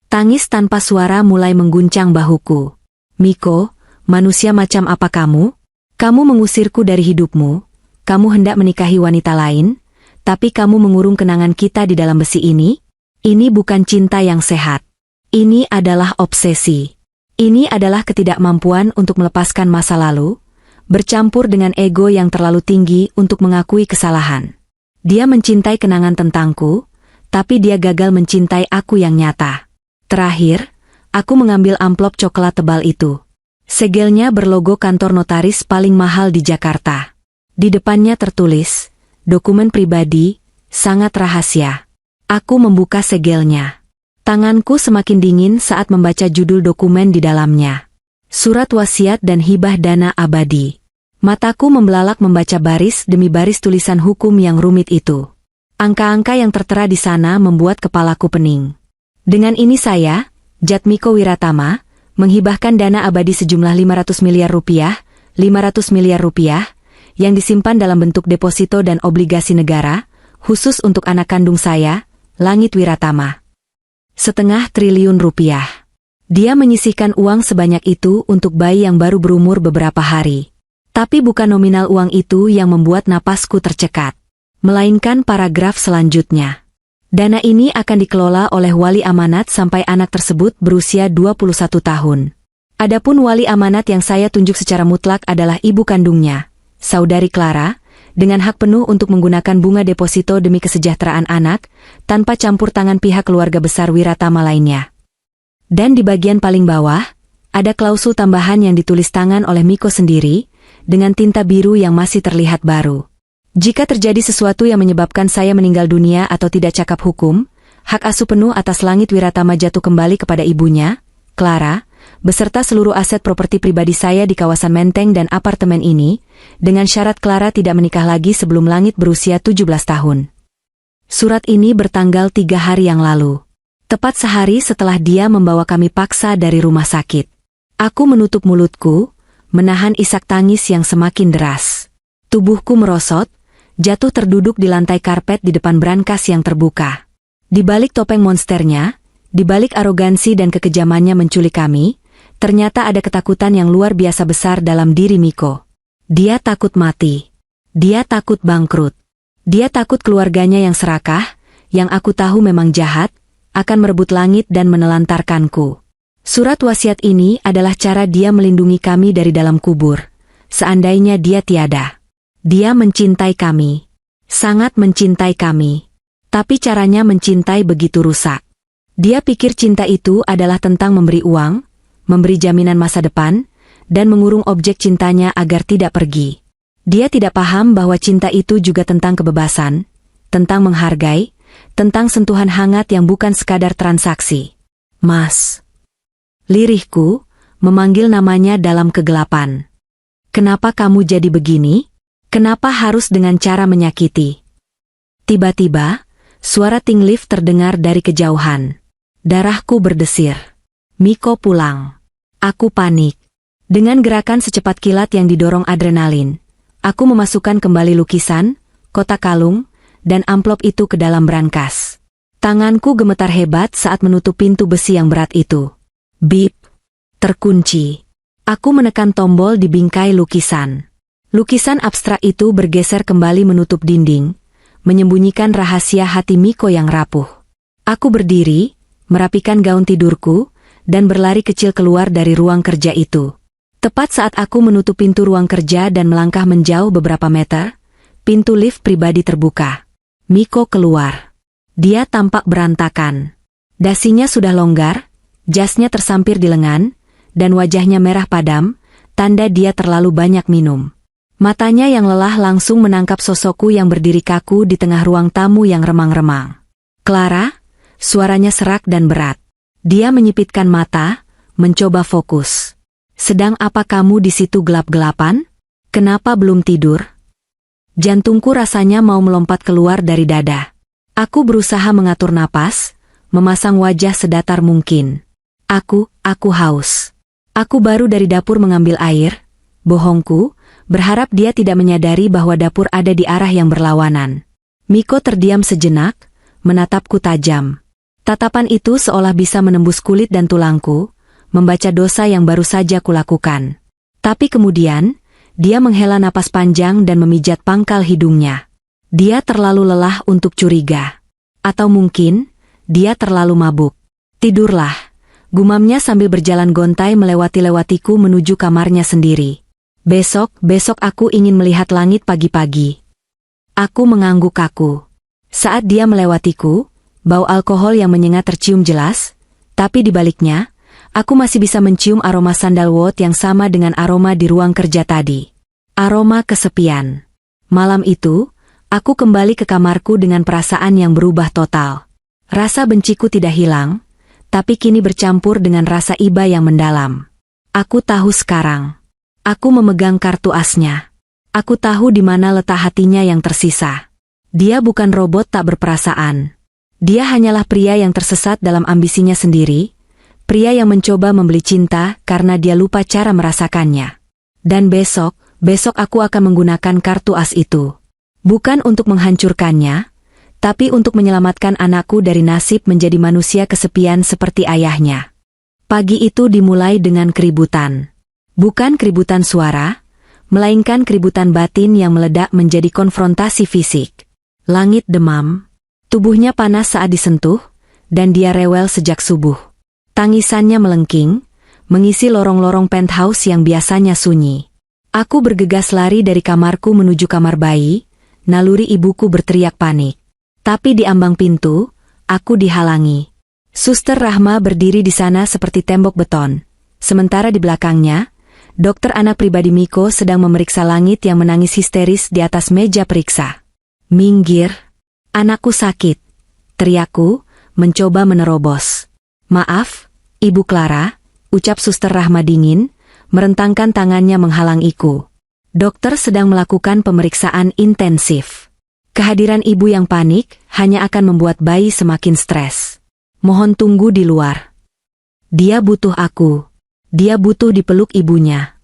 Speaker 1: Tangis tanpa suara mulai mengguncang bahuku. "Miko, manusia macam apa kamu? Kamu mengusirku dari hidupmu, kamu hendak menikahi wanita lain, tapi kamu mengurung kenangan kita di dalam besi ini? Ini bukan cinta yang sehat. Ini adalah obsesi. Ini adalah ketidakmampuan untuk melepaskan masa lalu, bercampur dengan ego yang terlalu tinggi untuk mengakui kesalahan. Dia mencintai kenangan tentangku, tapi dia gagal mencintai aku yang nyata." Terakhir, aku mengambil amplop coklat tebal itu. Segelnya berlogo kantor notaris paling mahal di Jakarta. Di depannya tertulis, "Dokumen pribadi, sangat rahasia." Aku membuka segelnya. Tanganku semakin dingin saat membaca judul dokumen di dalamnya. Surat wasiat dan hibah dana abadi. Mataku membelalak membaca baris demi baris tulisan hukum yang rumit itu. Angka-angka yang tertera di sana membuat kepalaku pening. Dengan ini saya, Jatmiko Wiratama, menghibahkan dana abadi sejumlah 500 miliar rupiah, 500 miliar rupiah, yang disimpan dalam bentuk deposito dan obligasi negara, khusus untuk anak kandung saya, Langit Wiratama. 1/2 triliun rupiah. Dia menyisihkan uang sebanyak itu untuk bayi yang baru berumur beberapa hari. Tapi bukan nominal uang itu yang membuat napasku tercekat, melainkan paragraf selanjutnya. Dana ini akan dikelola oleh wali amanat sampai anak tersebut berusia 21 tahun. Adapun wali amanat yang saya tunjuk secara mutlak adalah ibu kandungnya, Saudari Clara, dengan hak penuh untuk menggunakan bunga deposito demi kesejahteraan anak, tanpa campur tangan pihak keluarga besar Wiratama lainnya. Dan di bagian paling bawah, ada klausul tambahan yang ditulis tangan oleh Miko sendiri, dengan tinta biru yang masih terlihat baru. Jika terjadi sesuatu yang menyebabkan saya meninggal dunia atau tidak cakap hukum, hak asuh penuh atas Langit Wiratama jatuh kembali kepada ibunya, Clara, beserta seluruh aset properti pribadi saya di kawasan Menteng dan apartemen ini, dengan syarat Clara tidak menikah lagi sebelum Langit berusia 17 tahun. Surat ini bertanggal 3 hari yang lalu. Tepat sehari setelah dia membawa kami paksa dari rumah sakit. Aku menutup mulutku, menahan isak tangis yang semakin deras. Tubuhku merosot, jatuh terduduk di lantai karpet di depan brankas yang terbuka. Di balik topeng monsternya, di balik arogansi dan kekejamannya menculik kami, ternyata ada ketakutan yang luar biasa besar dalam diri Miko. Dia takut mati. Dia takut bangkrut. Dia takut keluarganya yang serakah, yang aku tahu memang jahat, akan merebut Langit dan menelantarkanku. Surat wasiat ini adalah cara dia melindungi kami dari dalam kubur. Seandainya dia tiada. Dia mencintai kami. Sangat mencintai kami. Tapi caranya mencintai begitu rusak. Dia pikir cinta itu adalah tentang memberi uang, memberi jaminan masa depan, dan mengurung objek cintanya agar tidak pergi. Dia tidak paham bahwa cinta itu juga tentang kebebasan, tentang menghargai, tentang sentuhan hangat yang bukan sekadar transaksi. Mas. Lirihku, memanggil namanya dalam kegelapan. Kenapa kamu jadi begini? Kenapa harus dengan cara menyakiti? Tiba-tiba, suara Ting Liv terdengar dari kejauhan. Darahku berdesir. Miko pulang. Aku panik. Dengan gerakan secepat kilat yang didorong adrenalin, aku memasukkan kembali lukisan, kotak kalung, dan amplop itu ke dalam brankas. Tanganku gemetar hebat saat menutup pintu besi yang berat itu. Bip. Terkunci. Aku menekan tombol di bingkai lukisan. Lukisan abstrak itu bergeser kembali menutup dinding, menyembunyikan rahasia hati Miko yang rapuh. Aku berdiri, merapikan gaun tidurku, dan berlari kecil keluar dari ruang kerja itu. Tepat saat aku menutup pintu ruang kerja dan melangkah menjauh beberapa meter, pintu lift pribadi terbuka. Miko keluar. Dia tampak berantakan. Dasinya sudah longgar, jasnya tersampir di lengan, dan wajahnya merah padam, tanda dia terlalu banyak minum. Matanya yang lelah langsung menangkap sosokku yang berdiri kaku di tengah ruang tamu yang remang-remang. Clara, suaranya serak dan berat. Dia menyipitkan mata, mencoba fokus. Sedang apa kamu di situ gelap-gelapan? Kenapa belum tidur? Jantungku rasanya mau melompat keluar dari dada. Aku berusaha mengatur napas, memasang wajah sedatar mungkin. Aku haus. Aku baru dari dapur mengambil air, bohongku, berharap dia tidak menyadari bahwa dapur ada di arah yang berlawanan. Miko terdiam sejenak, menatapku tajam. Tatapan itu seolah bisa menembus kulit dan tulangku, membaca dosa yang baru saja kulakukan. Tapi kemudian, dia menghela napas panjang dan memijat pangkal hidungnya. Dia terlalu lelah untuk curiga. Atau mungkin, dia terlalu mabuk. Tidurlah, gumamnya sambil berjalan gontai melewati-lewatiku menuju kamarnya sendiri. Besok aku ingin melihat langit pagi-pagi. Aku mengangguk kaku. Saat dia melewatiku, bau alkohol yang menyengat tercium jelas, tapi di baliknya, aku masih bisa mencium aroma sandalwood yang sama dengan aroma di ruang kerja tadi. Aroma kesepian. Malam itu, aku kembali ke kamarku dengan perasaan yang berubah total. Rasa benciku tidak hilang, tapi kini bercampur dengan rasa iba yang mendalam. Aku tahu sekarang. Aku memegang kartu asnya. Aku tahu di mana letak hatinya yang tersisa. Dia bukan robot tak berperasaan. Dia hanyalah pria yang tersesat dalam ambisinya sendiri, pria yang mencoba membeli cinta karena dia lupa cara merasakannya. Dan besok aku akan menggunakan kartu as itu. Bukan untuk menghancurkannya, tapi untuk menyelamatkan anakku dari nasib menjadi manusia kesepian seperti ayahnya. Pagi itu dimulai dengan keributan. Bukan keributan suara, melainkan keributan batin yang meledak menjadi konfrontasi fisik. Langit demam, tubuhnya panas saat disentuh, dan dia rewel sejak subuh. Tangisannya melengking, mengisi lorong-lorong penthouse yang biasanya sunyi. Aku bergegas lari dari kamarku menuju kamar bayi, naluri ibuku berteriak panik. Tapi di ambang pintu, aku dihalangi. Suster Rahma berdiri di sana seperti tembok beton. Sementara di belakangnya, dokter anak pribadi Miko sedang memeriksa langit yang menangis histeris di atas meja periksa. Minggir, anakku sakit, teriakku, mencoba menerobos. Maaf, Ibu Clara, ucap Suster Rahma dingin, merentangkan tangannya menghalangiku. Dokter sedang melakukan pemeriksaan intensif. Kehadiran ibu yang panik hanya akan membuat bayi semakin stres. Mohon tunggu di luar. Dia butuh aku. Dia butuh dipeluk ibunya.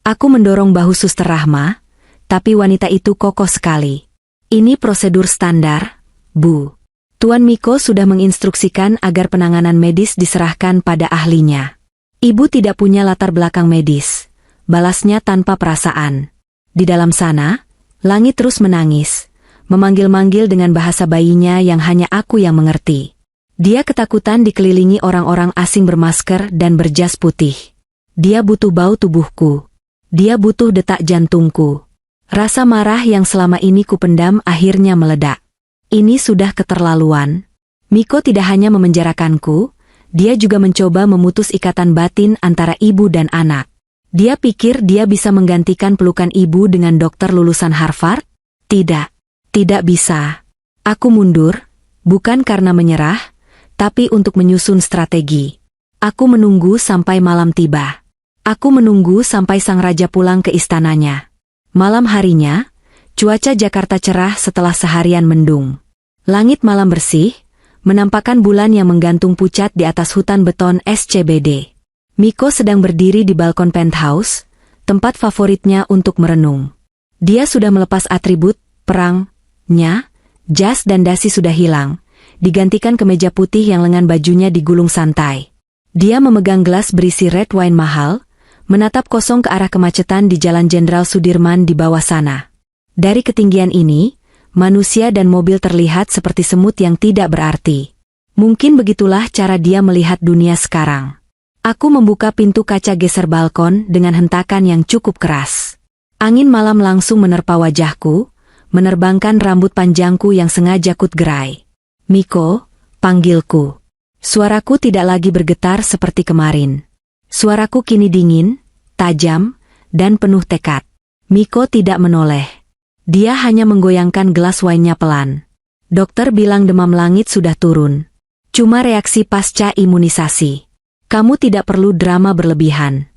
Speaker 1: Aku mendorong bahu Suster Rahma, tapi wanita itu kokoh sekali. Ini prosedur standar, Bu. Tuan Miko sudah menginstruksikan agar penanganan medis diserahkan pada ahlinya. Ibu tidak punya latar belakang medis, balasnya tanpa perasaan. Di dalam sana, langit terus menangis, memanggil-manggil dengan bahasa bayinya yang hanya aku yang mengerti. Dia ketakutan dikelilingi orang-orang asing bermasker dan berjas putih. Dia butuh bau tubuhku. Dia butuh detak jantungku. Rasa marah yang selama ini kupendam akhirnya meledak. Ini sudah keterlaluan. Miko tidak hanya memenjarakanku, dia juga mencoba memutus ikatan batin antara ibu dan anak. Dia pikir dia bisa menggantikan pelukan ibu dengan dokter lulusan Harvard? Tidak. Tidak bisa. Aku mundur, bukan karena menyerah, tapi untuk menyusun strategi. Aku menunggu sampai malam tiba. Aku menunggu sampai sang raja pulang ke istananya. Malam harinya, cuaca Jakarta cerah setelah seharian mendung. Langit malam bersih, menampakkan bulan yang menggantung pucat di atas hutan beton SCBD. Miko sedang berdiri di balkon penthouse, tempat favoritnya untuk merenung. Dia sudah melepas atribut perangnya, jas dan dasi sudah hilang, digantikan kemeja putih yang lengan bajunya digulung santai. Dia memegang gelas berisi red wine mahal, menatap kosong ke arah kemacetan di Jalan Jenderal Sudirman di bawah sana. Dari ketinggian ini, manusia dan mobil terlihat seperti semut yang tidak berarti. Mungkin begitulah cara dia melihat dunia sekarang. Aku membuka pintu kaca geser balkon dengan hentakan yang cukup keras. Angin malam langsung menerpa wajahku, menerbangkan rambut panjangku yang sengaja kutgerai. Miko, panggilku. Suaraku tidak lagi bergetar seperti kemarin. Suaraku kini dingin, tajam, dan penuh tekad. Miko tidak menoleh. Dia hanya menggoyangkan gelas wine-nya pelan. Dokter bilang demam langit sudah turun. Cuma reaksi pasca imunisasi. Kamu tidak perlu drama berlebihan.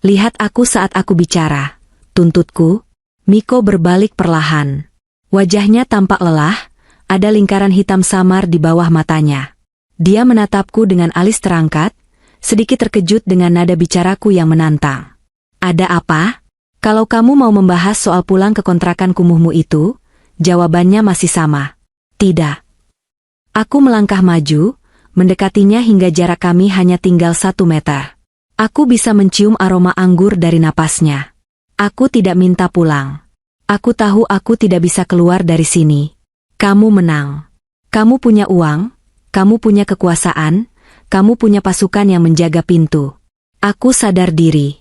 Speaker 1: Lihat aku saat aku bicara, tuntutku. Miko berbalik perlahan. Wajahnya tampak lelah, ada lingkaran hitam samar di bawah matanya. Dia menatapku dengan alis terangkat, sedikit terkejut dengan nada bicaraku yang menantang. Ada apa? Kalau kamu mau membahas soal pulang ke kontrakan kumuhmu itu, jawabannya masih sama. Tidak. Aku melangkah maju, mendekatinya hingga jarak kami hanya tinggal 1 meter. Aku bisa mencium aroma anggur dari napasnya. Aku tidak minta pulang. Aku tahu aku tidak bisa keluar dari sini. Kamu menang. Kamu punya uang, kamu punya kekuasaan, kamu punya pasukan yang menjaga pintu. Aku sadar diri.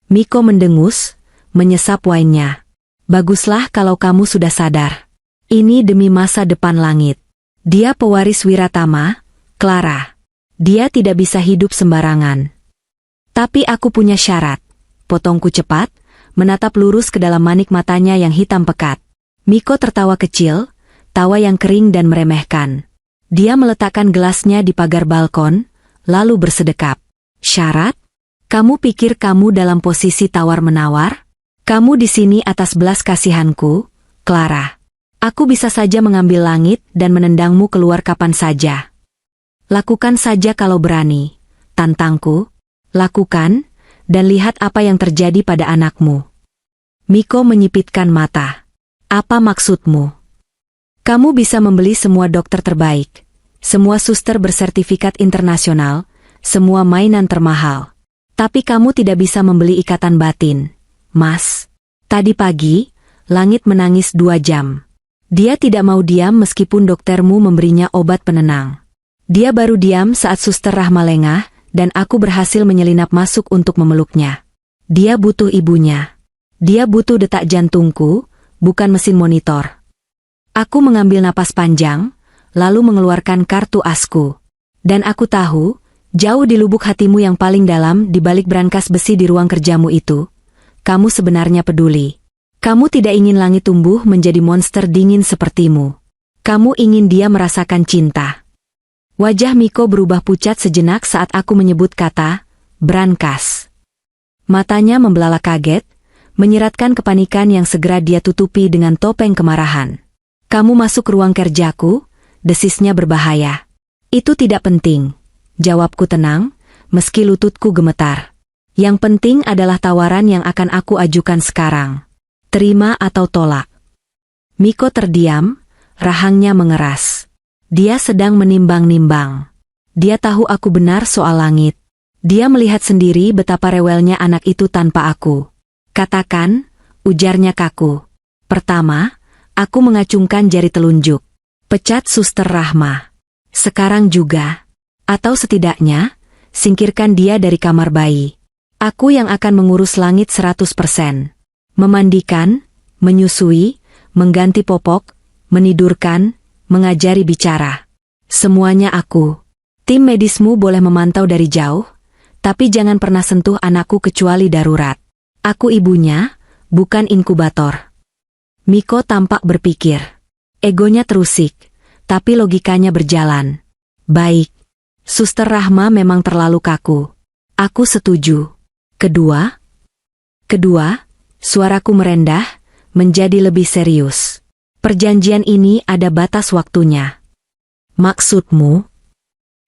Speaker 1: Miko mendengus, menyesap wine-nya. Baguslah kalau kamu sudah sadar. Ini demi masa depan langit. Dia pewaris Wiratama, Clara. Dia tidak bisa hidup sembarangan. Tapi aku punya syarat. Potongku cepat, menatap lurus ke dalam manik matanya yang hitam pekat. Miko tertawa kecil, tawa yang kering dan meremehkan. Dia meletakkan gelasnya di pagar balkon, lalu bersedekap. Syarat? Kamu pikir kamu dalam posisi tawar-menawar? Kamu di sini atas belas kasihanku, Clara. Aku bisa saja mengambil langit dan menendangmu keluar kapan saja. Lakukan saja kalau berani, tantangku. Lakukan, dan lihat apa yang terjadi pada anakmu. Miko menyipitkan mata. Apa maksudmu? Kamu bisa membeli semua dokter terbaik, semua suster bersertifikat internasional, semua mainan termahal. Tapi kamu tidak bisa membeli ikatan batin, Mas. Tadi pagi, langit menangis 2 jam. Dia tidak mau diam meskipun doktermu memberinya obat penenang. Dia baru diam saat suster Rahma lengah, dan aku berhasil menyelinap masuk untuk memeluknya. Dia butuh ibunya. Dia butuh detak jantungku, bukan mesin monitor. Aku mengambil napas panjang, lalu mengeluarkan kartu asku. Dan aku tahu, jauh di lubuk hatimu yang paling dalam di balik brankas besi di ruang kerjamu itu, kamu sebenarnya peduli. Kamu tidak ingin langit tumbuh menjadi monster dingin sepertimu. Kamu ingin dia merasakan cinta. Wajah Miko berubah pucat sejenak saat aku menyebut kata, brankas. Matanya membelalak kaget, menyiratkan kepanikan yang segera dia tutupi dengan topeng kemarahan. Kamu masuk ruang kerjaku, desisnya berbahaya. Itu tidak penting, jawabku tenang, meski lututku gemetar. Yang penting adalah tawaran yang akan aku ajukan sekarang. Terima atau tolak. Miko terdiam, rahangnya mengeras. Dia sedang menimbang-nimbang. Dia tahu aku benar soal langit. Dia melihat sendiri betapa rewelnya anak itu tanpa aku. Katakan, ujarnya kaku. Pertama, aku mengacungkan jari telunjuk. Pecat suster Rahma. Sekarang juga. Atau setidaknya, singkirkan dia dari kamar bayi. Aku yang akan mengurus langit 100%. Memandikan, menyusui, mengganti popok, menidurkan, mengajari bicara. Semuanya aku. Tim medismu boleh memantau dari jauh, tapi jangan pernah sentuh anakku kecuali darurat. Aku ibunya, bukan inkubator. Miko tampak berpikir. Egonya terusik, tapi logikanya berjalan. Baik. Suster Rahma memang terlalu kaku. Aku setuju. Kedua, suaraku merendah, menjadi lebih serius. Perjanjian ini ada batas waktunya. Maksudmu?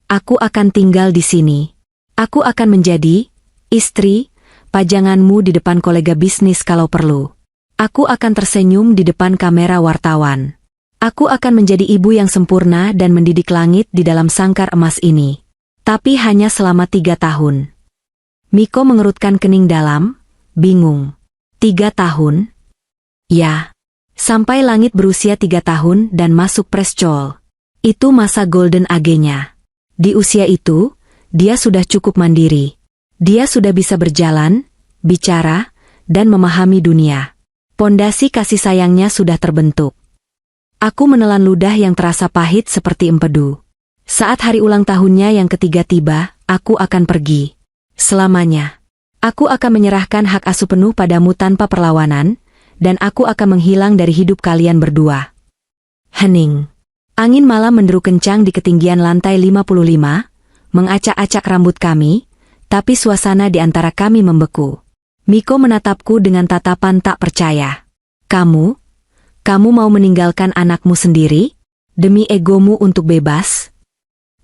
Speaker 1: Aku akan tinggal di sini. Aku akan menjadi istri pajanganmu di depan kolega bisnis kalau perlu. Aku akan tersenyum di depan kamera wartawan. Aku akan menjadi ibu yang sempurna dan mendidik langit di dalam sangkar emas ini. Tapi hanya selama 3 tahun. Miko mengerutkan kening dalam, bingung. 3 tahun? Ya. Sampai langit berusia 3 tahun dan masuk prescol. Itu masa golden age-nya. Di usia itu, dia sudah cukup mandiri. Dia sudah bisa berjalan, bicara, dan memahami dunia. Pondasi kasih sayangnya sudah terbentuk. Aku menelan ludah yang terasa pahit seperti empedu. Saat hari ulang tahunnya yang ketiga tiba, aku akan pergi. Selamanya. Aku akan menyerahkan hak asuh penuh padamu tanpa perlawanan, dan aku akan menghilang dari hidup kalian berdua. Hening. Angin malam menderu kencang di ketinggian lantai 55, mengacak-acak rambut kami, tapi suasana di antara kami membeku. Miko menatapku dengan tatapan tak percaya. Kamu mau meninggalkan anakmu sendiri? Demi egomu untuk bebas?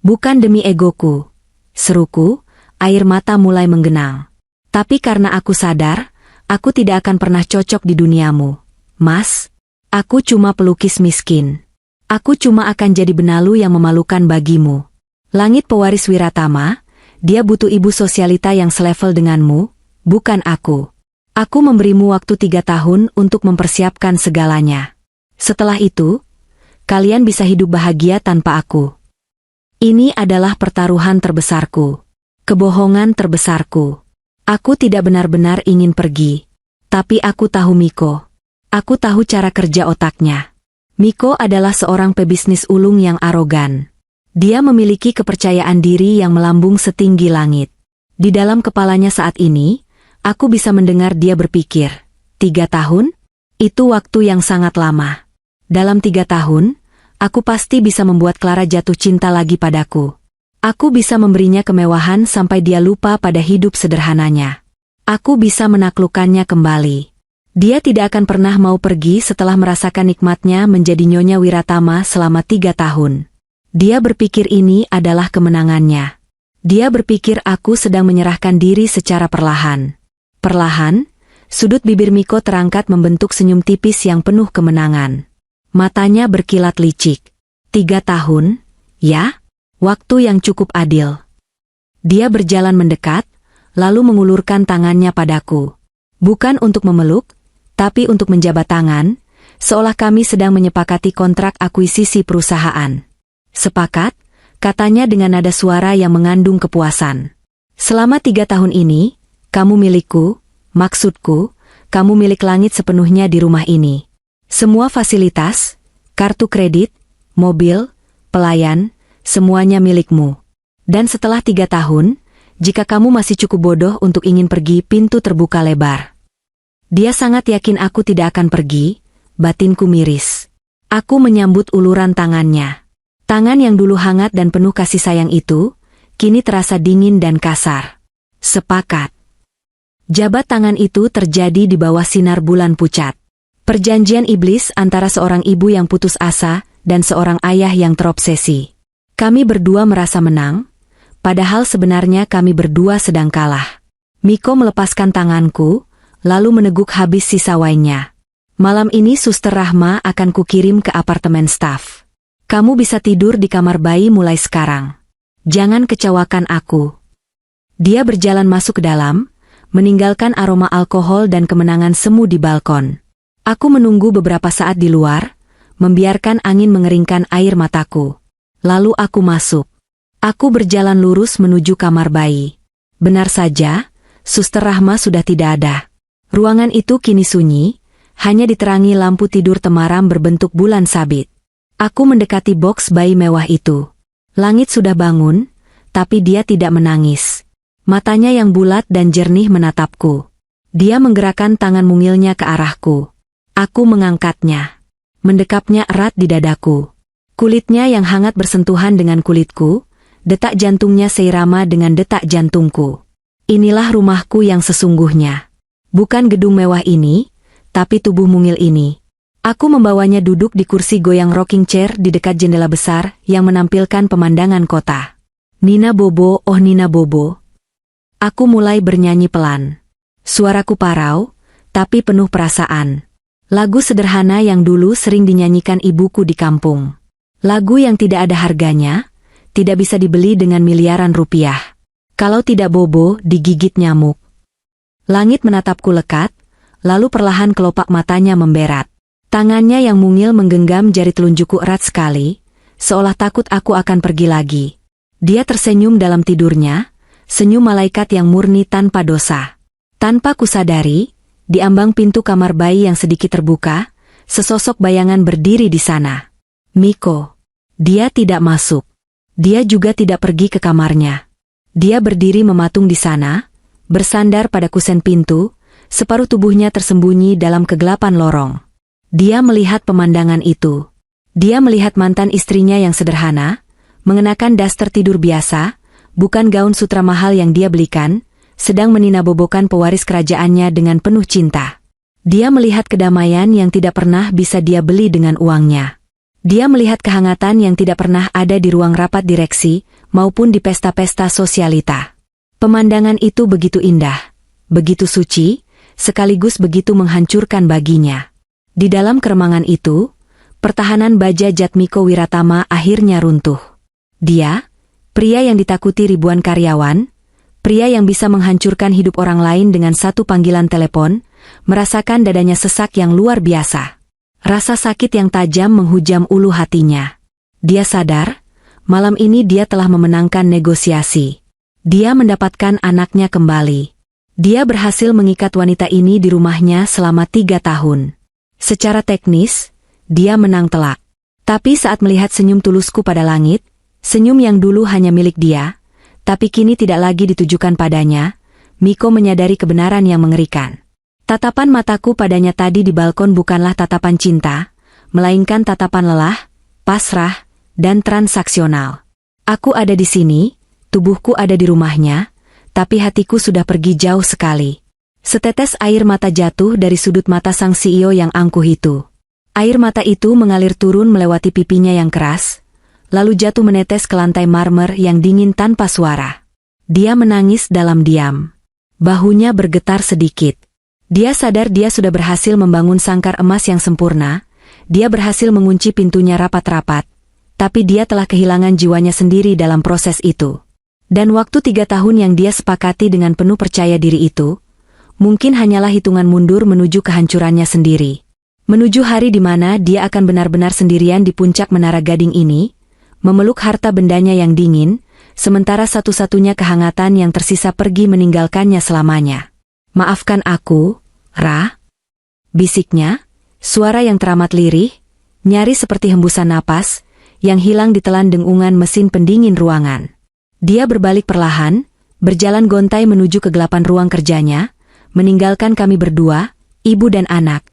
Speaker 1: Bukan demi egoku. Seruku, air mata mulai menggenang. Tapi karena aku sadar, aku tidak akan pernah cocok di duniamu. Mas, aku cuma pelukis miskin. Aku cuma akan jadi benalu yang memalukan bagimu. Langit pewaris Wiratama, dia butuh ibu sosialita yang selevel denganmu, bukan aku. Aku memberimu waktu 3 tahun untuk mempersiapkan segalanya. Setelah itu, kalian bisa hidup bahagia tanpa aku. Ini adalah pertaruhan terbesarku. Kebohongan terbesarku. Aku tidak benar-benar ingin pergi. Tapi aku tahu Miko. Aku tahu cara kerja otaknya. Miko adalah seorang pebisnis ulung yang arogan. Dia memiliki kepercayaan diri yang melambung setinggi langit. Di dalam kepalanya saat ini, aku bisa mendengar dia berpikir, 3 tahun? Itu waktu yang sangat lama. Dalam 3 tahun, aku pasti bisa membuat Clara jatuh cinta lagi padaku. Aku bisa memberinya kemewahan sampai dia lupa pada hidup sederhananya. Aku bisa menaklukkannya kembali. Dia tidak akan pernah mau pergi setelah merasakan nikmatnya menjadi Nyonya Wiratama selama 3 tahun. Dia berpikir ini adalah kemenangannya. Dia berpikir aku sedang menyerahkan diri secara perlahan. Perlahan, sudut bibir Miko terangkat membentuk senyum tipis yang penuh kemenangan. Matanya berkilat licik. 3 tahun, ya? Waktu yang cukup adil. Dia berjalan mendekat, lalu mengulurkan tangannya padaku. Bukan untuk memeluk, tapi untuk menjabat tangan, seolah kami sedang menyepakati kontrak akuisisi perusahaan. Sepakat, katanya dengan nada suara yang mengandung kepuasan. Selama 3 tahun ini, kamu milikku, maksudku, kamu milik langit sepenuhnya di rumah ini. Semua fasilitas, kartu kredit, mobil, pelayan, semuanya milikmu. Dan setelah 3 tahun, jika kamu masih cukup bodoh untuk ingin pergi, pintu terbuka lebar. Dia sangat yakin aku tidak akan pergi, batinku miris. Aku menyambut uluran tangannya. Tangan yang dulu hangat dan penuh kasih sayang itu, kini terasa dingin dan kasar. Sepakat. Jabat tangan itu terjadi di bawah sinar bulan pucat. Perjanjian iblis antara seorang ibu yang putus asa dan seorang ayah yang terobsesi. Kami berdua merasa menang, padahal sebenarnya kami berdua sedang kalah. Miko melepaskan tanganku, lalu meneguk habis sisa wainnya. Malam ini Suster Rahma akan kukirim ke apartemen staf. Kamu bisa tidur di kamar bayi mulai sekarang. Jangan kecewakan aku. Dia berjalan masuk ke dalam, meninggalkan aroma alkohol dan kemenangan semu di balkon. Aku menunggu beberapa saat di luar, membiarkan angin mengeringkan air mataku. Lalu aku masuk. Aku berjalan lurus menuju kamar bayi. Benar saja, Suster Rahma sudah tidak ada. Ruangan itu kini sunyi, hanya diterangi lampu tidur temaram berbentuk bulan sabit. Aku mendekati boks bayi mewah itu. Langit sudah bangun, tapi dia tidak menangis. Matanya yang bulat dan jernih menatapku. Dia menggerakkan tangan mungilnya ke arahku. Aku mengangkatnya. mendekapnya erat di dadaku. Kulitnya yang hangat bersentuhan dengan kulitku, detak jantungnya seirama dengan detak jantungku. Inilah rumahku yang sesungguhnya. Bukan gedung mewah ini, tapi tubuh mungil ini. Aku membawanya duduk di kursi goyang rocking chair di dekat jendela besar yang menampilkan pemandangan kota. Nina Bobo, oh Nina Bobo. Aku mulai bernyanyi pelan. Suaraku parau, tapi penuh perasaan. Lagu sederhana yang dulu sering dinyanyikan ibuku di kampung. Lagu yang tidak ada harganya, tidak bisa dibeli dengan miliaran rupiah. Kalau tidak Bobo, digigit nyamuk. Langit menatapku lekat, lalu perlahan kelopak matanya memberat. Tangannya yang mungil menggenggam jari telunjukku erat sekali, seolah takut aku akan pergi lagi. Dia tersenyum dalam tidurnya, senyum malaikat yang murni tanpa dosa. Tanpa kusadari, di ambang pintu kamar bayi yang sedikit terbuka, sesosok bayangan berdiri di sana. Miko. Dia tidak masuk. Dia juga tidak pergi ke kamarnya. Dia berdiri mematung di sana, bersandar pada kusen pintu, separuh tubuhnya tersembunyi dalam kegelapan lorong. Dia melihat pemandangan itu. Dia melihat mantan istrinya yang sederhana, mengenakan daster tidur biasa, bukan gaun sutra mahal yang dia belikan, sedang meninabobokan pewaris kerajaannya dengan penuh cinta. Dia melihat kedamaian yang tidak pernah bisa dia beli dengan uangnya. Dia melihat kehangatan yang tidak pernah ada di ruang rapat direksi, maupun di pesta-pesta sosialita. Pemandangan itu begitu indah, begitu suci, sekaligus begitu menghancurkan baginya. Di dalam keremangan itu, pertahanan baja Jatmiko Wiratama akhirnya runtuh. Dia, pria yang ditakuti ribuan karyawan, pria yang bisa menghancurkan hidup orang lain dengan satu panggilan telepon, merasakan dadanya sesak yang luar biasa. Rasa sakit yang tajam menghujam ulu hatinya. Dia sadar, malam ini dia telah memenangkan negosiasi. Dia mendapatkan anaknya kembali. Dia berhasil mengikat wanita ini di rumahnya selama 3 tahun. Secara teknis, dia menang telak. Tapi saat melihat senyum tulusku pada langit, senyum yang dulu hanya milik dia, tapi kini tidak lagi ditujukan padanya, Miko menyadari kebenaran yang mengerikan. Tatapan mataku padanya tadi di balkon bukanlah tatapan cinta, melainkan tatapan lelah, pasrah, dan transaksional. Aku ada di sini, tubuhku ada di rumahnya, tapi hatiku sudah pergi jauh sekali. Setetes air mata jatuh dari sudut mata sang CEO yang angkuh itu. Air mata itu mengalir turun melewati pipinya yang keras, lalu jatuh menetes ke lantai marmer yang dingin tanpa suara. Dia menangis dalam diam. Bahunya bergetar sedikit. Dia sadar dia sudah berhasil membangun sangkar emas yang sempurna, dia berhasil mengunci pintunya rapat-rapat, tapi dia telah kehilangan jiwanya sendiri dalam proses itu. Dan waktu 3 tahun yang dia sepakati dengan penuh percaya diri itu, mungkin hanyalah hitungan mundur menuju kehancurannya sendiri. Menuju hari di mana dia akan benar-benar sendirian di puncak menara gading ini, memeluk harta bendanya yang dingin, sementara satu-satunya kehangatan yang tersisa pergi meninggalkannya selamanya. Maafkan aku, Ra, bisiknya, suara yang teramat lirih, nyaris seperti hembusan napas, yang hilang ditelan dengungan mesin pendingin ruangan. Dia berbalik perlahan, berjalan gontai menuju kegelapan ruang kerjanya, meninggalkan kami berdua, ibu dan anak,